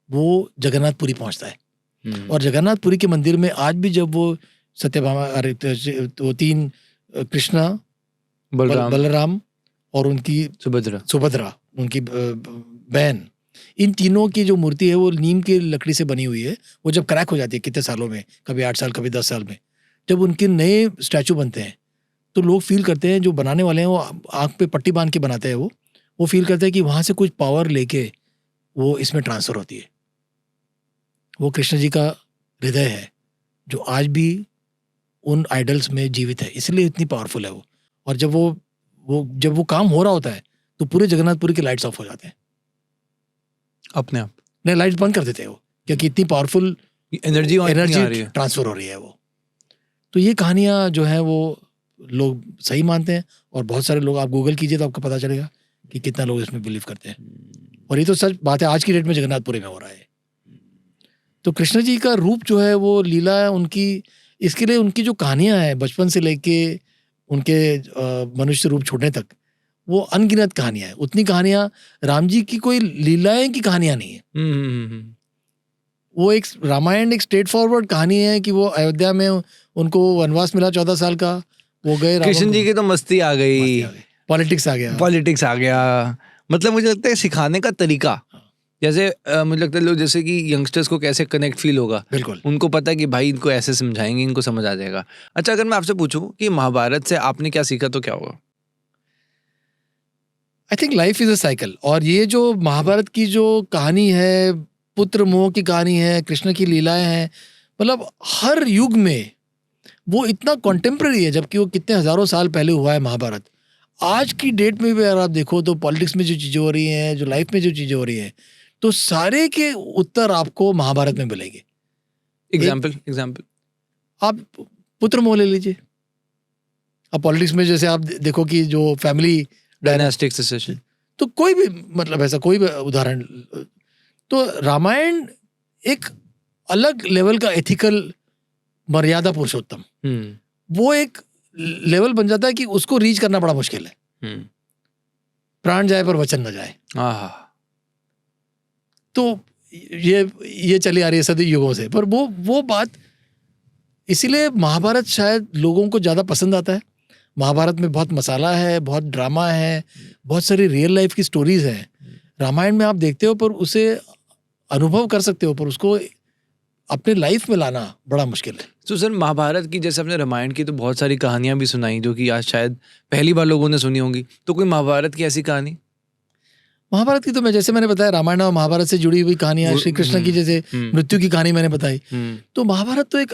वो जगन्नाथपुरी पहुंचता है। और जगन्नाथपुरी के मंदिर में आज भी जब वो सत्यभामा, वो तीन कृष्णा, बलराम और उनकी सुभद्रा उनकी बहन, इन तीनों की जो मूर्ति है वो नीम की लकड़ी से बनी हुई है। वो जब क्रैक हो जाती है कितने सालों में, कभी 8 साल कभी 10 साल में, जब उनके नए स्टैचू बनते हैं तो लोग फील करते हैं, जो बनाने वाले हैं वो आँख पे पट्टी बांध के बनाते हैं, वो फील करते हैं कि वहाँ से कुछ पावर लेके वो इसमें ट्रांसफर होती है। वो कृष्ण जी का हृदय है जो आज भी उन आइडल्स में जीवित है, इसलिए इतनी पावरफुल है वो। और जब वो काम हो रहा होता है तो पूरे जगन्नाथपुरी के लाइट्स ऑफ हो जाते हैं अपने आप। नहीं, लाइट्स बंद कर देते हैं वो, क्योंकि इतनी पावरफुल एनर्जी ट्रांसफर हो रही है वो। तो ये कहानियां जो है वो लोग सही मानते हैं और बहुत सारे लोग, आप गूगल कीजिए तो आपको पता चलेगा कि कितना लोग इसमें बिलीव करते हैं। और ये तो सच बात है, आज की डेट में जगन्नाथपुरी में हो रहा है। तो कृष्ण जी का रूप जो है वो लीला है उनकी, इसके लिए उनकी जो कहानियां हैं बचपन से लेके उनके मनुष्य रूप छोड़ने तक, वो अनगिनत कहानियां हैं। उतनी कहानियां राम जी की कोई लीलाएं की कहानियां नहीं है। वो एक रामायण एक स्ट्रेट फॉरवर्ड कहानी है कि वो अयोध्या में उनको वनवास मिला 14 साल का, वो गए, कृष्ण जी की तो मस्ती आ गई, पॉलिटिक्स आ गया। मतलब मुझे लगता है सिखाने का तरीका, जैसे मुझे लगता है लोग, जैसे कि यंगस्टर्स को कैसे कनेक्ट फील होगा, बिल्कुल उनको पता है कि भाई इनको ऐसे समझाएंगे इनको समझ आ जाएगा। अच्छा, अगर मैं आपसे पूछूं कि महाभारत से आपने क्या सीखा तो क्या होगा? I think life is a cycle. और ये जो महाभारत की जो कहानी है, पुत्र मोह की कहानी है, कृष्ण की लीलाएं हैं, मतलब हर युग में वो इतना कॉन्टेम्प्रेरी है, जबकि वो कितने हजारों साल पहले हुआ है महाभारत। आज की डेट में भी अगर आप देखो तो पॉलिटिक्स में जो चीज़ें हो रही हैं, जो लाइफ में जो चीज़ें हो रही हैं, तो सारे के उत्तर आपको महाभारत में मिलेंगे। एग्जाम्पल आप पुत्र मोह ले लीजिए। अब पॉलिटिक्स में जैसे आप देखो कि जो फैमिली डायनास्टिक सक्सेशन, तो कोई भी मतलब ऐसा कोई भी उदाहरण, तो रामायण एक अलग लेवल का एथिकल मर्यादा पुरुषोत्तम, वो एक लेवल बन जाता है कि उसको रीच करना बड़ा मुश्किल है। प्राण जाए पर वचन न जाए। तो ये चली आ रही है सदी युगों से। पर वो बात, इसीलिए महाभारत शायद लोगों को ज़्यादा पसंद आता है। महाभारत में बहुत मसाला है, बहुत ड्रामा है, बहुत सारी रियल लाइफ की स्टोरीज हैं। रामायण में आप देखते हो पर उसे अनुभव कर सकते हो, पर उसको अपने लाइफ में लाना बड़ा मुश्किल है। तो सर महाभारत की, जैसे आपने रामायण की तो बहुत सारी कहानियां भी सुनाई जो कि आज शायद पहली बार लोगों ने सुनी होंगी, तो कोई महाभारत की ऐसी कहानी? महाभारत की तो जैसे मैंने बताया, रामायण और महाभारत से जुड़ी हुई कहानियां, श्री कृष्ण की जैसे मृत्यु की कहानी मैंने बताई। तो महाभारत तो एक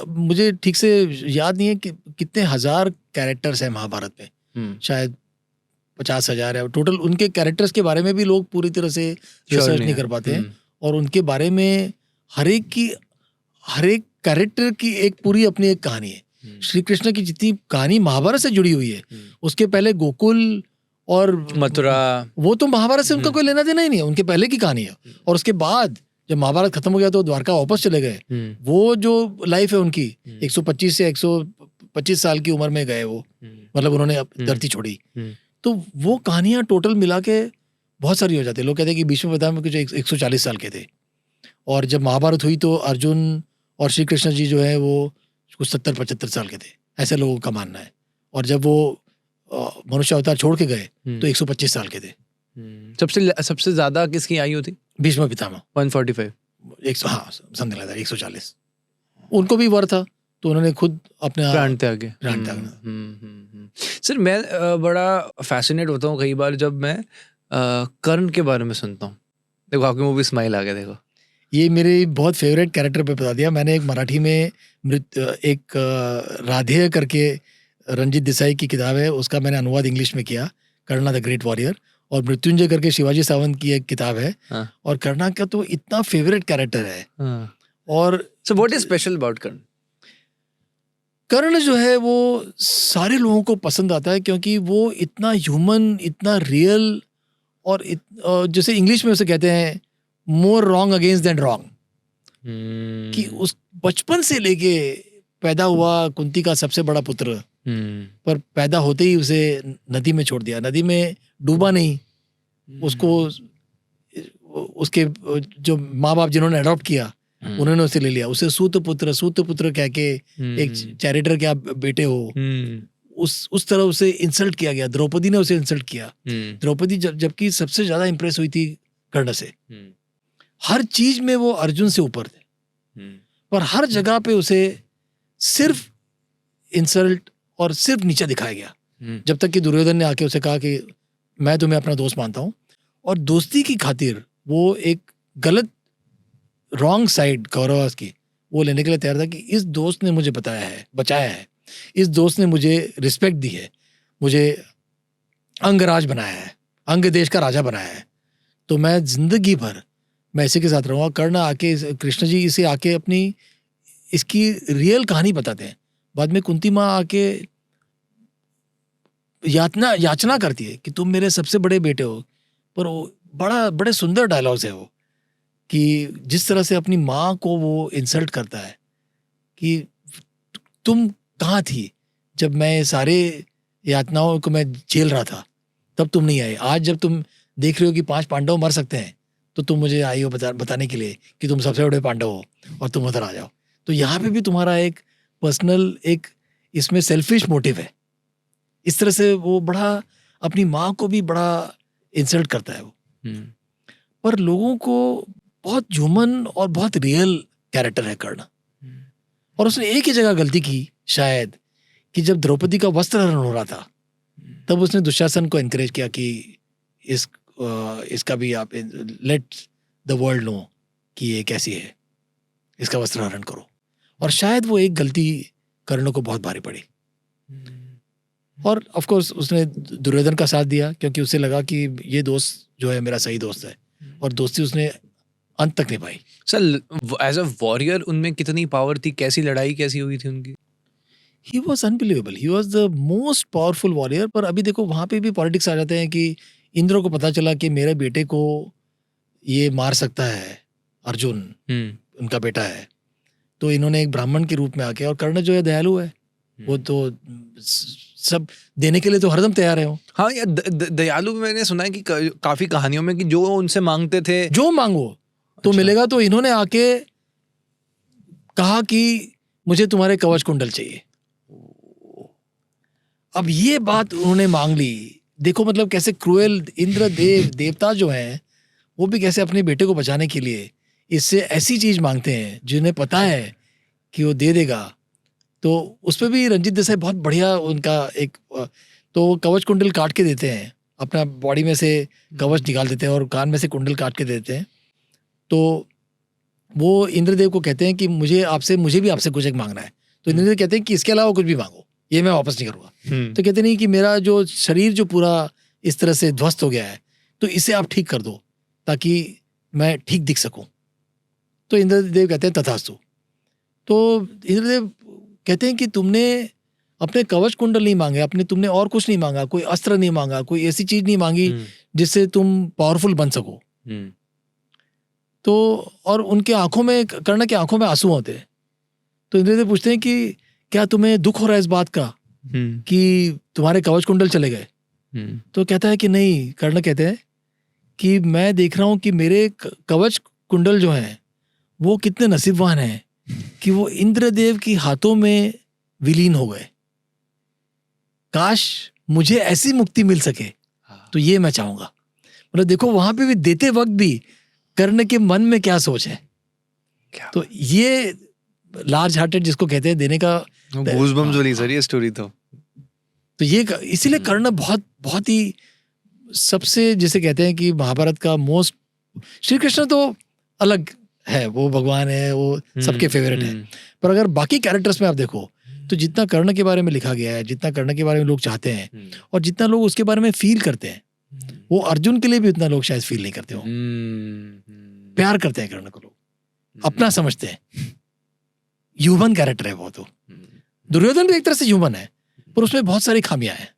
मुझे ठीक से याद नहीं है कि कितने हजार कैरेक्टर्स हैं महाभारत में, शायद 50,000 है टोटल। उनके कैरेक्टर्स के बारे में भी लोग पूरी तरह से रिसर्च नहीं कर पाते हैं, और उनके बारे में हर एक कैरेक्टर की एक पूरी अपनी एक कहानी है। श्री कृष्ण की जितनी कहानी महाभारत से जुड़ी हुई है, उसके पहले गोकुल और मथुरा, वो तो महाभारत से उनका कोई लेना देना ही नहीं है, उनके पहले की कहानी है। और उसके बाद जब महाभारत खत्म हो गया तो द्वारका वापस चले गए। वो जो लाइफ है उनकी 125 से 125 साल की उम्र में गए वो, मतलब उन्होंने धरती छोड़ी। तो वो कहानियां टोटल मिला के बहुत सारी हो जाती है। लोग कहते हैं कि भीष्म पितामह में कुछ 140 साल के थे, और जब महाभारत हुई तो अर्जुन और श्री कृष्ण जी जो है वो कुछ 70-75 साल के थे, ऐसे लोगों का मानना है। और जब वो मनुष्य अवतार छोड़ के गए तो 125 साल के थे। सबसे ज्यादा किसकी आयु थी? भीष्म पितामह 145, 100, हाँ समथिंग लाइक दैट, 140। उनको भी वर था तो उन्होंने खुद अपने प्राण त्यागे। सर मैं बड़ा फैसिनेट होता हूँ कई बार जब मैं कर्ण के बारे में सुनता हूँ। देखो आपकी मूवी स्माइल आ गया, देखो ये मेरे बहुत फेवरेट कैरेक्टर पे बता दिया मैंने। एक मराठी में एक राधेय करके रंजीत देसाई की किताब है, उसका मैंने अनुवाद इंग्लिश में किया, कर्णा द ग्रेट वॉरियर। और मृत्युंजय करके शिवाजी सावंत की एक किताब है। और कर्णा का तो इतना फेवरेट कैरेक्टर है। और so what is special about Karna? Karna जो है वो सारे लोगों को पसंद आता है क्योंकि वो इतना ह्यूमन, इतना रियल, और जैसे इंग्लिश में उसे कहते हैं मोर रॉन्ग अगेंस्ट देन रॉन्ग, कि उस बचपन से लेके पैदा हुआ कुंती का सबसे बड़ा पुत्र, पर पैदा होते ही उसे नदी में छोड़ दिया। नदी में डूबा नहीं, उसको उसके जो माँ बाप जिन्होंने अडॉप्ट किया उन्होंने उसे ले लिया। उसे सूत पुत्र कह के, एक चैरिटर के आप बेटे हो, उस तरह उसे इंसल्ट किया गया। द्रौपदी ने उसे इंसल्ट किया। द्रौपदी जबकि सबसे ज्यादा इंप्रेस हुई थी कर्ण से, हर चीज में वो अर्जुन से ऊपर थे, पर हर जगह पे उसे सिर्फ इंसल्ट और सिर्फ नीचा दिखाया गया। जब तक कि दुर्योधन ने आके उसे कहा कि मैं तुम्हें अपना दोस्त मानता हूं, और दोस्ती की खातिर वो एक गलत रॉन्ग साइड कौरवस की वो लेने के लिए तैयार था कि इस दोस्त ने मुझे बचाया है, इस दोस्त ने मुझे रिस्पेक्ट दी है, मुझे अंगराज बनाया है, अंग देश का राजा बनाया है, तो मैं जिंदगी भर मैं इसी के साथ रहूंगा। कर्ण आके, कृष्ण जी इसे आके अपनी इसकी रियल कहानी बताते हैं। बाद में कुंती माँ आके याचना करती है कि तुम मेरे सबसे बड़े बेटे हो, पर वो बड़े सुंदर डायलॉग्स है वो, कि जिस तरह से अपनी माँ को वो इंसल्ट करता है कि तुम कहाँ थी जब मैं सारे यातनाओं को मैं झेल रहा था, तब तुम नहीं आए। आज जब तुम देख रहे हो कि 5 पांडव मर सकते हैं तो तुम मुझे आई हो बताने के लिए कि तुम सबसे बड़े पांडव हो और तुम उधर आ जाओ। तो यहाँ पे भी तुम्हारा एक पर्सनल, एक इसमें सेल्फिश मोटिव है। इस तरह से वो बड़ा अपनी माँ को भी बड़ा इंसल्ट करता है वो। पर लोगों को बहुत ह्यूमन और बहुत रियल कैरेक्टर है कर्ण। और उसने एक ही जगह गलती की शायद, कि जब द्रौपदी का वस्त्रहरण हो रहा था तब उसने दुशासन को एनकरेज किया कि इसका भी आप लेट द वर्ल्ड नो कि ये कैसी है, इसका वस्त्रहरण करो। और शायद वो एक गलती कर्ण को बहुत भारी पड़ी। और ऑफ कोर्स उसने दुर्योधन का साथ दिया क्योंकि उसे लगा कि ये दोस्त जो है मेरा सही दोस्त है, और दोस्ती उसने अंत तक निभाई। सर एज अ वॉरियर उनमें कितनी पावर थी, कैसी लड़ाई कैसी हुई थी उनकी? He was unbelievable, he was the most powerful warrior. पर अभी देखो वहाँ पे भी पॉलिटिक्स आ जाते हैं कि इंद्र को पता चला कि मेरे बेटे को ये मार सकता है, अर्जुन उनका बेटा है, तो इन्होंने एक ब्राह्मण के रूप में आके, और कर्ण जो है दयालु है, वो तो सब देने के लिए तो हरदम तैयार है वो। हाँ यार, दयालु मैंने सुना है कि काफी कहानियों में कि जो उनसे मांगते थे जो मांगो तो अच्छा। मिलेगा। तो इन्होंने आके कहा कि मुझे तुम्हारे कवच कुंडल चाहिए। अब ये बात उन्होंने मांग ली। देखो मतलब कैसे क्रूएल इंद्रदेव देवता जो हैं वो भी कैसे अपने बेटे को बचाने के लिए इससे ऐसी चीज मांगते हैं जिन्हें पता है कि वो दे देगा। तो उस पर भी रंजीत देसाई बहुत बढ़िया उनका एक तो वो कवच कुंडल काट के देते हैं, अपना बॉडी में से कवच निकाल देते हैं और कान में से कुंडल काट के देते हैं। तो वो इंद्रदेव को कहते हैं कि मुझे भी आपसे कुछ एक मांगना है। तो इंद्रदेव कहते हैं कि इसके अलावा कुछ भी मांगो, ये मैं वापस नहीं करूँगा। तो कहते नहीं कि मेरा जो शरीर जो पूरा इस तरह से ध्वस्त हो गया है तो इसे आप ठीक कर दो ताकि मैं ठीक दिख सकूं। तो इंद्रदेव कहते हैं तथास्तु। तो इंद्रदेव कहते हैं कि तुमने अपने कवच कुंडल नहीं मांगे, तुमने और कुछ नहीं मांगा, कोई अस्त्र नहीं मांगा, कोई ऐसी चीज नहीं मांगी जिससे तुम पावरफुल बन सको। तो और उनके आंखों में, कर्ण के आंखों में आंसू होते हैं। तो इंद्रदेव पूछते हैं कि क्या तुम्हें दुख हो रहा है इस बात का कि तुम्हारे कवच कुंडल चले गए? तो कहता है कि नहीं। कर्ण कहते हैं कि मैं देख रहा हूं कि मेरे कवच कुंडल जो हैं वो कितने नसीबवान हैं कि वो इंद्रदेव की हाथों में विलीन हो गए। काश मुझे ऐसी मुक्ति मिल सके तो ये मैं चाहूंगा। मतलब देखो वहां पे भी देते वक्त भी कर्ण के मन में क्या सोच है। तो ये लार्ज हार्टेड जिसको कहते हैं देने का गूज़बम्स वाली सर ये स्टोरी तो ये इसीलिए कर्ण बहुत बहुत ही सबसे जिसे कहते हैं कि महाभारत का मोस्ट, श्री कृष्ण तो अलग है, वो भगवान है, वो सबके फेवरेट है। पर अगर बाकी कैरेक्टर्स में आप देखो तो जितना कर्ण के बारे में लिखा गया है, जितना कर्ण के बारे में लोग चाहते हैं और जितना लोग उसके बारे में फील करते हैं, वो अर्जुन के लिए भी उतना लोग शायद फील नहीं करते हो। प्यार करते हैं कर्ण को लोग, अपना समझते हैं। ह्यूमन कैरेक्टर है वो। तो दुर्योधन भी एक तरह से ह्यूमन है पर उसमें बहुत सारी खामियां हैं।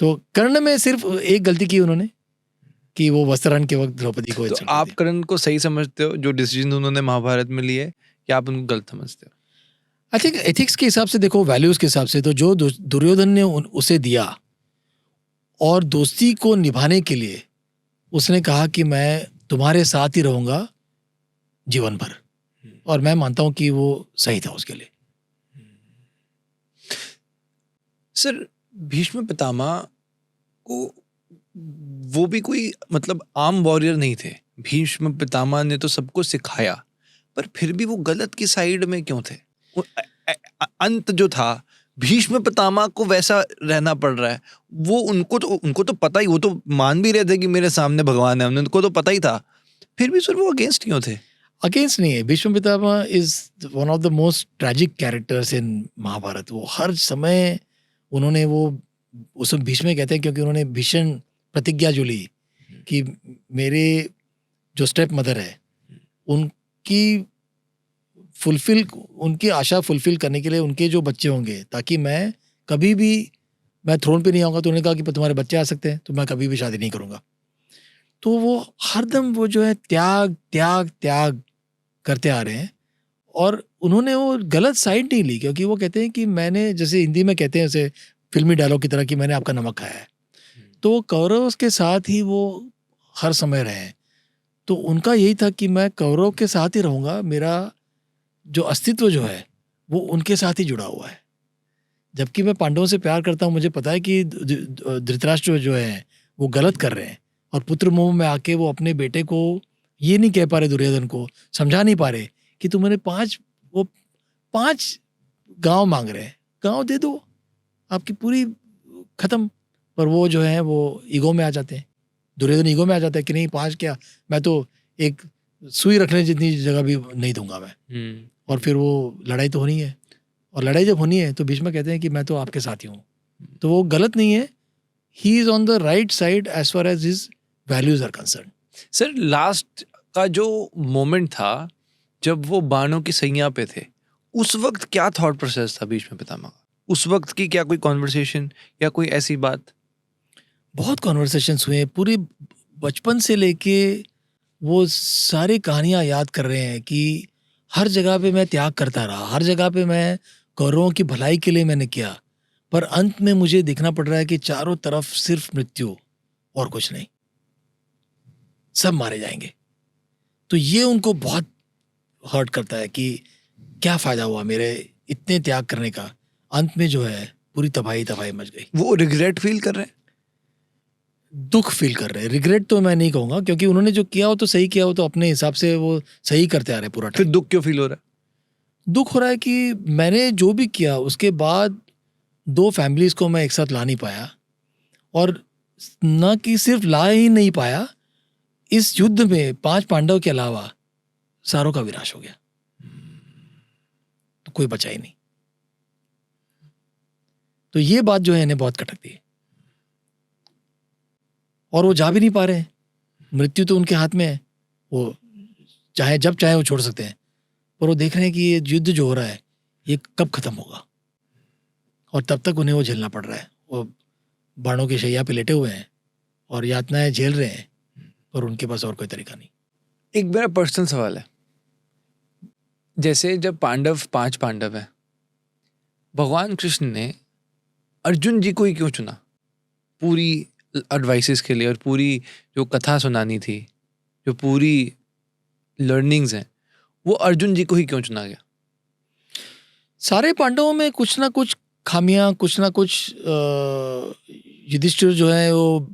तो कर्ण में सिर्फ एक गलती की उन्होंने कि वो वस्त्रहरण के वक्त द्रौपदी को। तो आप कर्ण को सही समझते हो जो डिसीजन उन्होंने महाभारत में लिए, या आप उनको गलत समझते हो? आई थिंक एथिक्स के हिसाब से देखो, वैल्यूज के हिसाब से तो जो दुर्योधन ने उसे दिया और दोस्ती को निभाने के लिए उसने कहा कि मैं तुम्हारे साथ ही रहूंगा जीवन भर, और मैं मानता हूं कि वो सही था उसके लिए। सर भीष्म पितामह को वो भी कोई मतलब आम वॉरियर नहीं थे। भीष्म पितामह ने तो सबको सिखाया, पर फिर भी वो गलत की साइड में क्यों थे? अंत जो था भीष्म पितामह को वैसा रहना पड़ रहा है। वो उनको तो पता ही, वो तो मान भी रहे थे कि मेरे सामने भगवान है, उनको तो पता ही था, फिर भी सर वो अगेंस्ट क्यों थे? अगेंस्ट नहीं है। Bhishma Pitamah is one of the most tragic characters in Mahabharata. वो हर समय उन्होंने वो उसमें भीष्म कहते हैं क्योंकि उन्होंने भीषण प्रतिज्ञा जो ली कि मेरे जो स्टेप मदर है उनकी आशा फुलफिल करने के लिए उनके जो बच्चे होंगे, ताकि मैं कभी भी मैं थ्रोन पे नहीं आऊँगा। तो उन्होंने कहा कि तुम्हारे बच्चे आ सकते हैं तो मैं कभी भी शादी नहीं करूँगा। तो वो हरदम वो जो है त्याग त्याग त्याग करते आ रहे हैं, और उन्होंने वो गलत साइड नहीं ली, क्योंकि वो कहते हैं कि मैंने, जैसे हिंदी में कहते हैं उसे फिल्मी डायलॉग की तरह, कि मैंने आपका नमक खाया है। तो कौरव के साथ ही वो हर समय रहे। तो उनका यही था कि मैं कौरव के साथ ही रहूँगा, मेरा जो अस्तित्व जो है वो उनके साथ ही जुड़ा हुआ है। जबकि मैं पांडवों से प्यार करता हूँ, मुझे पता है कि धृतराष्ट्र जो है वो गलत कर रहे हैं, और पुत्र मोह में आके वो अपने बेटे को ये नहीं कह पा रहे, दुर्योधन को समझा नहीं पा रहे कि तुम्हारे 5 गांव मांग रहे हैं, गांव दे दो आपकी पूरी खत्म। पर वो जो है वो ईगो में आ जाते हैं, दुर्योधन ईगो में आ जाता है कि नहीं 5 क्या, मैं तो एक सुई रखने जितनी जगह भी नहीं दूंगा मैं। और फिर वो लड़ाई तो होनी है, और लड़ाई जब होनी है तो भीष्म कहते हैं कि मैं तो आपके साथ ही हूँ। तो वो गलत नहीं है, he is on the right side as far as his values are concern. Sir last का जो मोमेंट था जब वो बाणों की सैया पे थे, उस वक्त क्या थॉट प्रोसेस था भीष्म पितामह का? उस वक्त की क्या कोई कॉन्वर्सेशन या कोई ऐसी बात? बहुत कॉन्वर्सेशंस हुए, पूरी बचपन से लेके वो सारी कहानियां याद कर रहे हैं कि हर जगह पे मैं त्याग करता रहा, हर जगह पे मैं कौरवों की भलाई के लिए मैंने किया, पर अंत में मुझे देखना पड़ रहा है कि चारों तरफ सिर्फ मृत्यु और कुछ नहीं, सब मारे जाएंगे। तो ये उनको बहुत हर्ट करता है कि क्या फायदा हुआ मेरे इतने त्याग करने का, अंत में जो है पूरी तबाही तबाही मच गई। वो रिग्रेट फील कर रहे हैं? दुख फील कर रहे हैं, रिग्रेट तो मैं नहीं कहूंगा, क्योंकि उन्होंने जो किया हो तो सही किया हो, तो अपने हिसाब से वो सही करते आ रहे हैं पूरा फिर टाइम। दुख क्यों फील हो रहा है? दुख हो रहा है कि मैंने जो भी किया उसके बाद 2 फैमिलीज को मैं एक साथ ला नहीं पाया, और न कि सिर्फ ला ही नहीं पाया, इस युद्ध में 5 पांडव के अलावा सारों का विनाश हो गया, तो कोई बचा ही नहीं। तो ये बात जो है इन्हें बहुत खटकती है, और वो जा भी नहीं पा रहे हैं। मृत्यु तो उनके हाथ में है, वो चाहे जब चाहे वो छोड़ सकते हैं, पर वो देख रहे हैं कि ये युद्ध जो हो रहा है ये कब खत्म होगा, और तब तक उन्हें वो झेलना पड़ रहा है। वो बाणों की शैया पे लेटे हुए हैं और यातनाएं झेल रहे हैं, पर उनके पास और कोई तरीका नहीं। एक मेरा पर्सनल सवाल है, जैसे जब 5 पांडव हैं, भगवान कृष्ण ने अर्जुन जी को ही क्यों चुना पूरी एडवाइसेस के लिए, और पूरी जो कथा सुनानी थी, जो पूरी लर्निंग्स हैं, वो अर्जुन जी को ही क्यों चुना गया? सारे पांडवों में कुछ ना कुछ खामियां, कुछ ना कुछ युधिष्ठिर जो है वो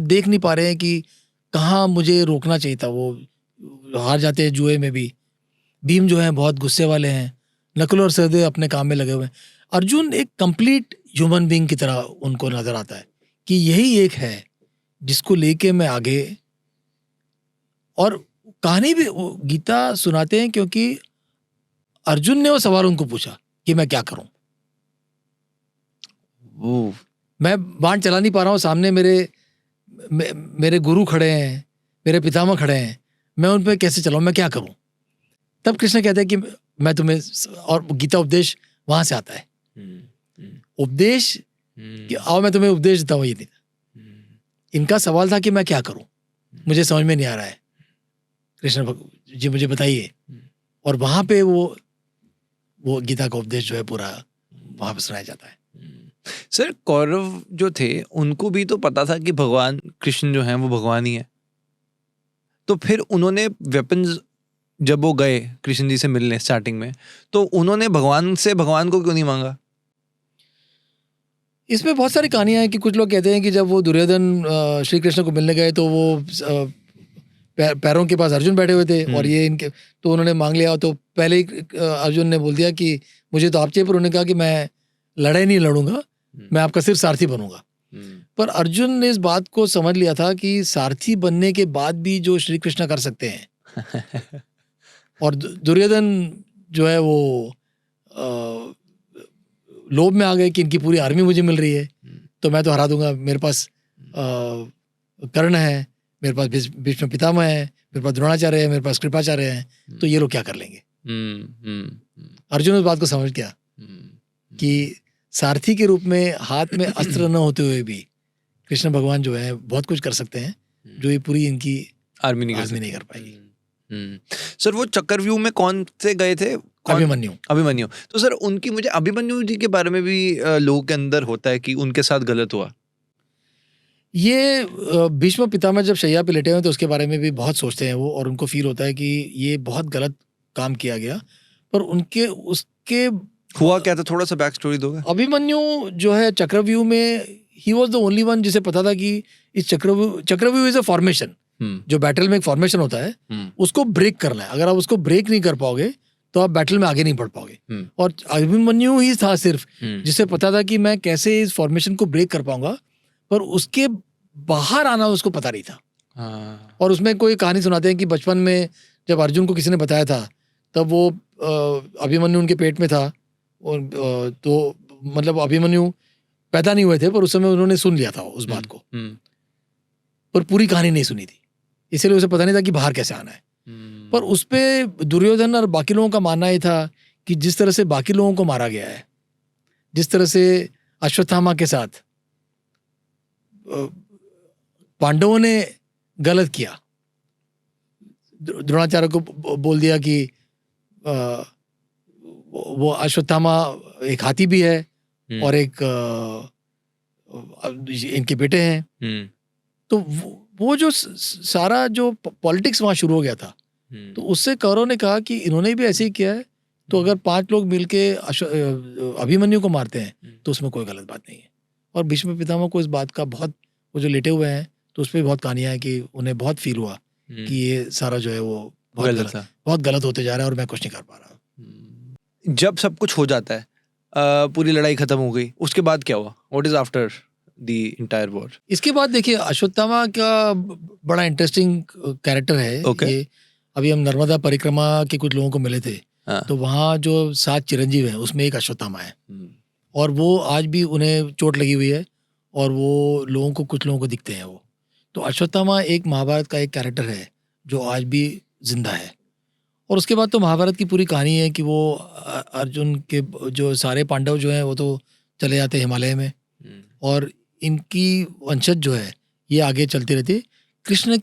देख नहीं पा रहे हैं कि कहाँ मुझे रोकना चाहिए था। वो हार जाते हैं जुए में भी। भीम जो है बहुत गुस्से वाले हैं, नकुल और सहदेव अपने काम में लगे हुए हैं। अर्जुन एक कंप्लीट ह्यूमन बीइंग की तरह उनको नजर आता है कि यही एक है जिसको लेके मैं आगे। और कहानी भी वो गीता सुनाते हैं, क्योंकि अर्जुन ने वो सवाल उनको पूछा कि मैं क्या करूं, मैं बाण चला नहीं पा रहा हूं, सामने मेरे गुरु खड़े हैं, मेरे पितामह खड़े हैं, मैं उन पे कैसे चलाऊं, मैं क्या करूं। तब कृष्ण कहते हैं कि मैं तुम्हें, और गीता उपदेश वहां से आता है, उपदेश कि आओ मैं तुम्हें उपदेश देता हूं। ये नहीं, इनका सवाल था कि मैं क्या करूं, मुझे समझ में नहीं आ रहा है, कृष्ण जी मुझे बताइए। और वहां पे वो गीता का उपदेश जो है पूरा वहां पे सुनाया जाता है। सर, कौरव जो थे उनको भी तो पता था कि भगवान कृष्ण जो हैं वो भगवान ही है, तो फिर उन्होंने वेपन्स, जब वो गए कृष्ण जी से मिलने स्टार्टिंग में, तो उन्होंने भगवान से भगवान को क्यों नहीं मांगा? इसमें बहुत सारी कहानियां हैं कि कुछ लोग कहते हैं कि जब वो दुर्योधन श्री कृष्ण को मिलने गए तो वो पैरों के पास अर्जुन बैठे हुए थे, और ये इनके, तो उन्होंने मांग लिया। तो पहले ही अर्जुन ने बोल दिया कि मुझे तो आप चाहिए, पर उन्होंने कहा कि मैं लड़ाई नहीं लड़ूंगा, मैं आपका सिर्फ सारथी बनूंगा। पर अर्जुन ने इस बात को समझ लिया था कि सारथी बनने के बाद भी जो श्री कृष्ण कर सकते हैं और दुर्योधन जो है वो लोभ में आ गए कि इनकी पूरी आर्मी मुझे मिल रही है, तो मैं तो हरा दूंगा, मेरे पास कर्ण है, मेरे पास भीष्म पितामह है, मेरे पास द्रोणाचार्य है, मेरे पास कृपाचार्य है, तो ये लोग क्या कर लेंगे। अर्जुन उस बात को समझ गया कि सारथी के रूप में हाथ में अस्त्र न होते हुए भी कृष्ण भगवान जो है बहुत कुछ कर सकते हैं, जो ये पूरी इनकी आर्मी नहीं कर पाएगी। सर, वो चक्रव्यूह में कौन से गए थे? अभिमन्यु। तो सर, उनकी, मुझे अभिमन्यु जी के बारे में भी लोगों के अंदर होता है कि उनके साथ गलत हुआ। ये भीष्म पितामह जब शैया पे लेटे हुए तो उसके बारे में भी बहुत सोचते हैं वो, और उनको फील होता है कि ये बहुत गलत काम किया गया। पर उसके हुआ क्या था, थोड़ा सा बैक स्टोरी दोगे? अभिमन्यु जो है चक्रव्यूह में, he was the only one जिसे पता था कि इस चक्रव्यूह इज अ फॉर्मेशन, जो बैटल में एक फॉर्मेशन होता है, उसको ब्रेक करना है। अगर आप उसको ब्रेक नहीं कर पाओगे तो आप बैटल में आगे नहीं बढ़ पाओगे। और अभिमन्यु ही था सिर्फ जिसे पता था कि मैं कैसे इस फॉर्मेशन को ब्रेक कर पाऊंगा, पर उसके बाहर आना उसको पता नहीं था। और उसमें कोई कहानी सुनाते हैं कि बचपन में जब अर्जुन को किसी ने बताया था, तब वो अभिमन्यु उनके पेट में था, तो मतलब अभिमन्यु पैदा नहीं हुए थे, पर उस समय उन्होंने सुन लिया था उस बात को, पर पूरी कहानी नहीं सुनी थी, इसलिए उसे पता नहीं था कि बाहर कैसे आना है। पर उस पे दुर्योधन और बाकी लोगों का मानना ये था कि जिस तरह से बाकी लोगों को मारा गया है, जिस तरह से अश्वत्थामा के साथ पांडवों ने गलत किया, द्रोणाचार्य को बोल दिया कि वो अश्वत्थामा एक हाथी भी है और एक इनके बेटे हैं। तो वो जो सारा जो पॉलिटिक्स वहाँ शुरू हो गया था, तो उससे कौरव ने कहा कि इन्होंने भी ऐसे ही किया है, तो अगर 5 लोग मिलके अभिमन्यु को मारते हैं तो उसमें कोई गलत बात नहीं है। और भीष्म पितामह को इस बात का बहुत, वो जो लेटे हुए हैं तो उस पर बहुत कहानियां हैं कि उन्हें बहुत फील हुआ कि ये सारा जो है वो बहुत गलत होते जा रहा है और मैं कुछ नहीं कर पा रहा। जब सब कुछ हो जाता है, पूरी लड़ाई खत्म हो गई, उसके बाद क्या हुआ? What is after the entire war? इसके बाद देखिए अश्वत्थामा का बड़ा इंटरेस्टिंग कैरेक्टर है। Okay. ये अभी हम नर्मदा परिक्रमा के कुछ लोगों को मिले थे, तो वहाँ जो 7 चिरंजीव हैं उसमें एक अश्वत्थामा है और वो आज भी उन्हें चोट लगी हुई है और वो लोगों को, कुछ लोगों को दिखते हैं वो। तो अश्वत्थामा एक महाभारत का एक कैरेक्टर है जो आज भी जिंदा है। और उसके बाद तो महाभारत की पूरी कहानी है कि वो अर्जुन के जो सारे पांडव जो हैं वो तो चले जाते हैं हिमालय में और इनकी वंशज जो है ये आगे चलती रहती है। कृष्ण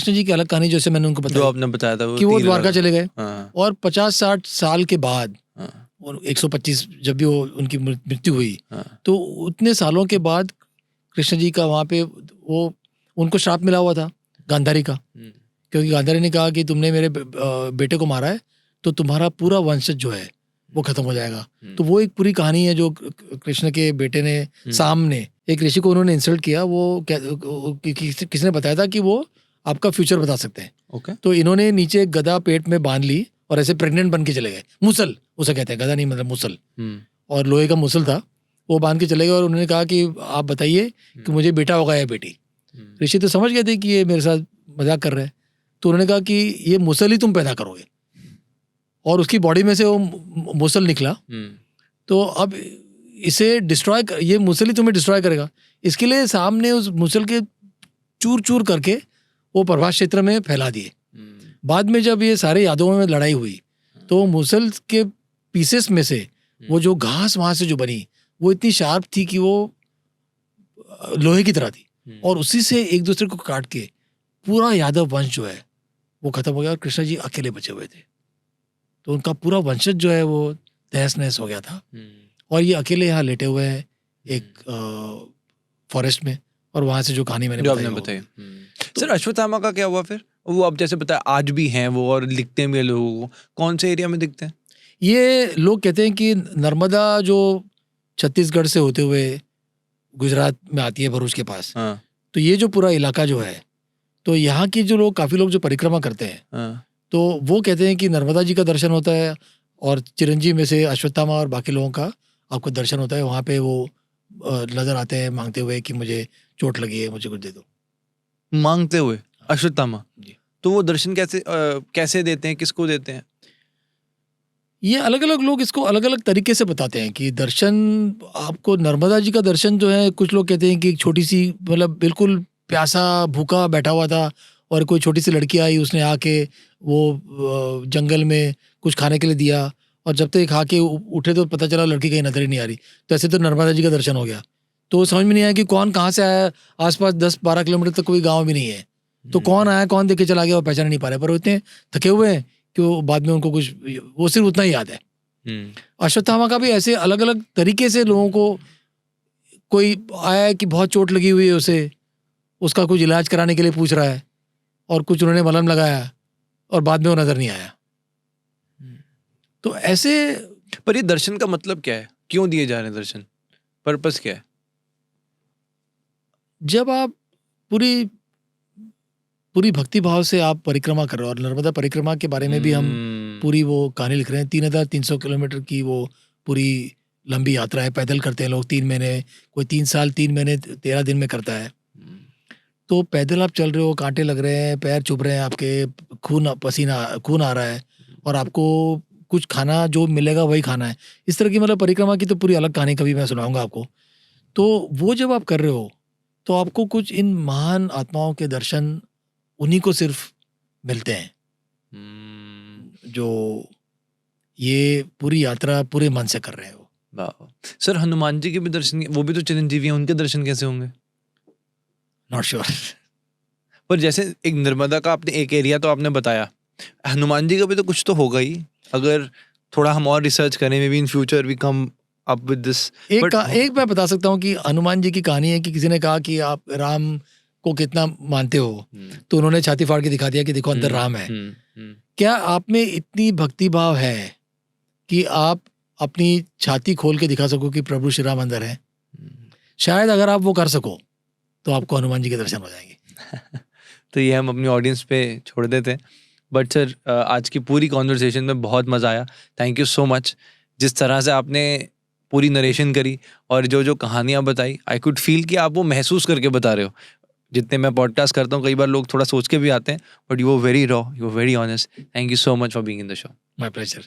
जी की अलग कहानी, जैसे मैंने उनको जो आपने बताया था कि वो द्वारका चले गए हाँ। और 50-60 साल के बाद 125 जब भी वो उनकी मृत्यु हुई, तो उतने सालों के बाद कृष्ण जी का वहाँ पे वो उनको श्राप मिला हुआ था गांधारी का, क्योंकि गांधारी ने कहा कि तुमने मेरे बेटे को मारा है तो तुम्हारा पूरा वंशज जो है वो खत्म हो जाएगा। तो वो एक पूरी कहानी है जो कृष्ण के बेटे ने सामने एक ऋषि को उन्होंने इंसल्ट किया, वो किसने बताया था कि वो आपका फ्यूचर बता सकते हैं। Okay. तो इन्होंने नीचे एक गदा पेट में बांध ली और ऐसे प्रेग्नेंट बन के चले गए। मुसल उसे कहते हैं, गदा नहीं मतलब मुसल, और लोहे का मुसल था, वो बांध के चले गए और उन्होंने कहा कि आप बताइए कि मुझे बेटा होगा या बेटी। ऋषि तो समझ गए थे कि ये मेरे साथ मजाक कर रहे हैं, तो उन्होंने कहा कि ये मुसल ही तुम पैदा करोगे, और उसकी बॉडी में से वो मुसल निकला। तो अब इसे डिस्ट्रॉय, ये मुसल ही तुम्हें डिस्ट्रॉय करेगा, इसके लिए सामने उस मुसल के चूर चूर करके वो प्रभास क्षेत्र में फैला दिए। बाद में जब ये सारे यादवों में लड़ाई हुई तो मुसल के पीसेस में से वो जो घास वहां से जो बनी वो इतनी शार्प थी कि वो लोहे की तरह थी, और उसी से एक दूसरे को काट के पूरा यादव वंश जो है वो खत्म हो गया और कृष्ण जी अकेले बचे हुए थे। तो उनका पूरा वंशज जो है वो तहस नहस हो गया था और ये अकेले यहाँ लेटे हुए हैं एक फॉरेस्ट में, और वहां से जो कहानी मैंने बताई। सर अश्वत्थामा का क्या हुआ फिर? वो अब जैसे बताया आज भी हैं वो और लिखते भी लोगों को, कौन से एरिया में दिखते हैं? ये लोग कहते हैं कि नर्मदा जो छत्तीसगढ़ से होते हुए गुजरात में आती है भरूच के पास, तो ये जो पूरा इलाका जो है, तो यहाँ के जो लोग, काफी लोग जो परिक्रमा करते हैं, तो वो कहते हैं कि नर्मदा जी का दर्शन होता है और चिरंजीव में से अश्वत्थामा और बाकी लोगों का आपको दर्शन होता है। वहाँ पे वो नजर आते हैं मांगते हुए कि मुझे चोट लगी है, मुझे कुछ दे दो, मांगते हुए अश्वत्थामा जी। तो वो दर्शन कैसे देते हैं, किसको देते हैं? ये अलग अलग लोग इसको अलग अलग तरीके से बताते हैं कि दर्शन आपको, नर्मदा जी का दर्शन जो है, कुछ लोग कहते हैं कि एक छोटी सी, मतलब बिल्कुल प्यासा भूखा बैठा हुआ था और कोई छोटी सी लड़की आई, उसने आके वो जंगल में कुछ खाने के लिए दिया और जब तक खा के उठे तो पता चला लड़की कहीं नजर ही नहीं आ रही, तो ऐसे तो नर्मदा जी का दर्शन हो गया। तो समझ में नहीं आया कि कौन कहाँ से आया, आसपास 10-12 किलोमीटर तक कोई गाँव भी नहीं है, तो कौन आया कौन देख के चला गया वो पहचान नहीं पा रहे, पर वो इतने थके हुए हैं कि वो बाद में उनको कुछ, वो सिर्फ उतना ही याद है। अश्वत्थामा का भी ऐसे अलग अलग तरीके से लोगों को, कोई आया है कि बहुत चोट लगी हुई है उसे, उसका कुछ इलाज कराने के लिए पूछ रहा है और कुछ उन्होंने मलहम लगाया और बाद में वो नजर नहीं आया। तो ऐसे, पर ये दर्शन का मतलब क्या है, क्यों दिए जा रहे हैं दर्शन, पर्पस क्या है? जब आप पूरी भक्ति भाव से आप परिक्रमा कर रहे हो, और नर्मदा परिक्रमा के बारे में भी हम पूरी वो कहानी लिख रहे हैं। 3300 किलोमीटर की वो पूरी लंबी यात्रा है, पैदल करते हैं लोग 3 महीने, कोई 3 साल 3 महीने 13 दिन में करता है। तो पैदल आप चल रहे हो, कांटे लग रहे हैं, पैर चुभ रहे हैं आपके, खून आ रहा है, और आपको कुछ खाना जो मिलेगा वही खाना है। इस तरह की मतलब परिक्रमा की तो पूरी अलग कहानी कभी मैं सुनाऊंगा आपको। तो वो जब आप कर रहे हो तो आपको कुछ इन महान आत्माओं के दर्शन उन्हीं को सिर्फ मिलते हैं, जो ये पूरी यात्रा पूरे मन से कर रहे हो। सर हनुमान जी के भी दर्शन, वो भी तो चिरंजीवी हैं, उनके दर्शन कैसे होंगे? Not sure. पर जैसे एक नर्मदा का आपने एक एरिया तो आपने बताया, हनुमान जी का भी तो कुछ तो होगा ही, अगर थोड़ा हम और रिसर्च करें, maybe in future we come up with this. एक मैं बता सकता हूँ कि हनुमान जी की कहानी है कि किसी ने कहा कि आप राम को कितना मानते हो, तो उन्होंने छाती फाड़ के दिखा दिया कि देखो अंदर राम है. क्या आप में इतनी भक्ति भाव है कि आप अपनी छाती खोल के दिखा सको कि प्रभु श्री राम अंदर है? शायद अगर आप वो कर सको तो आपको हनुमान जी के दर्शन हो जाएंगे. तो ये हम अपनी ऑडियंस पे छोड़ देते हैं. बट सर, आज की पूरी कॉन्वर्सेशन में बहुत मज़ा आया. Thank you so much. जिस तरह से आपने पूरी नरेशन करी और जो जो कहानियाँ बताई, आई कुड फील कि आप वो महसूस करके बता रहे हो. जितने मैं पॉडकास्ट करता हूँ, कई बार लोग थोड़ा सोच के भी आते हैं, but you are very raw, you are very honest. Thank you so much for being in the show. My pleasure.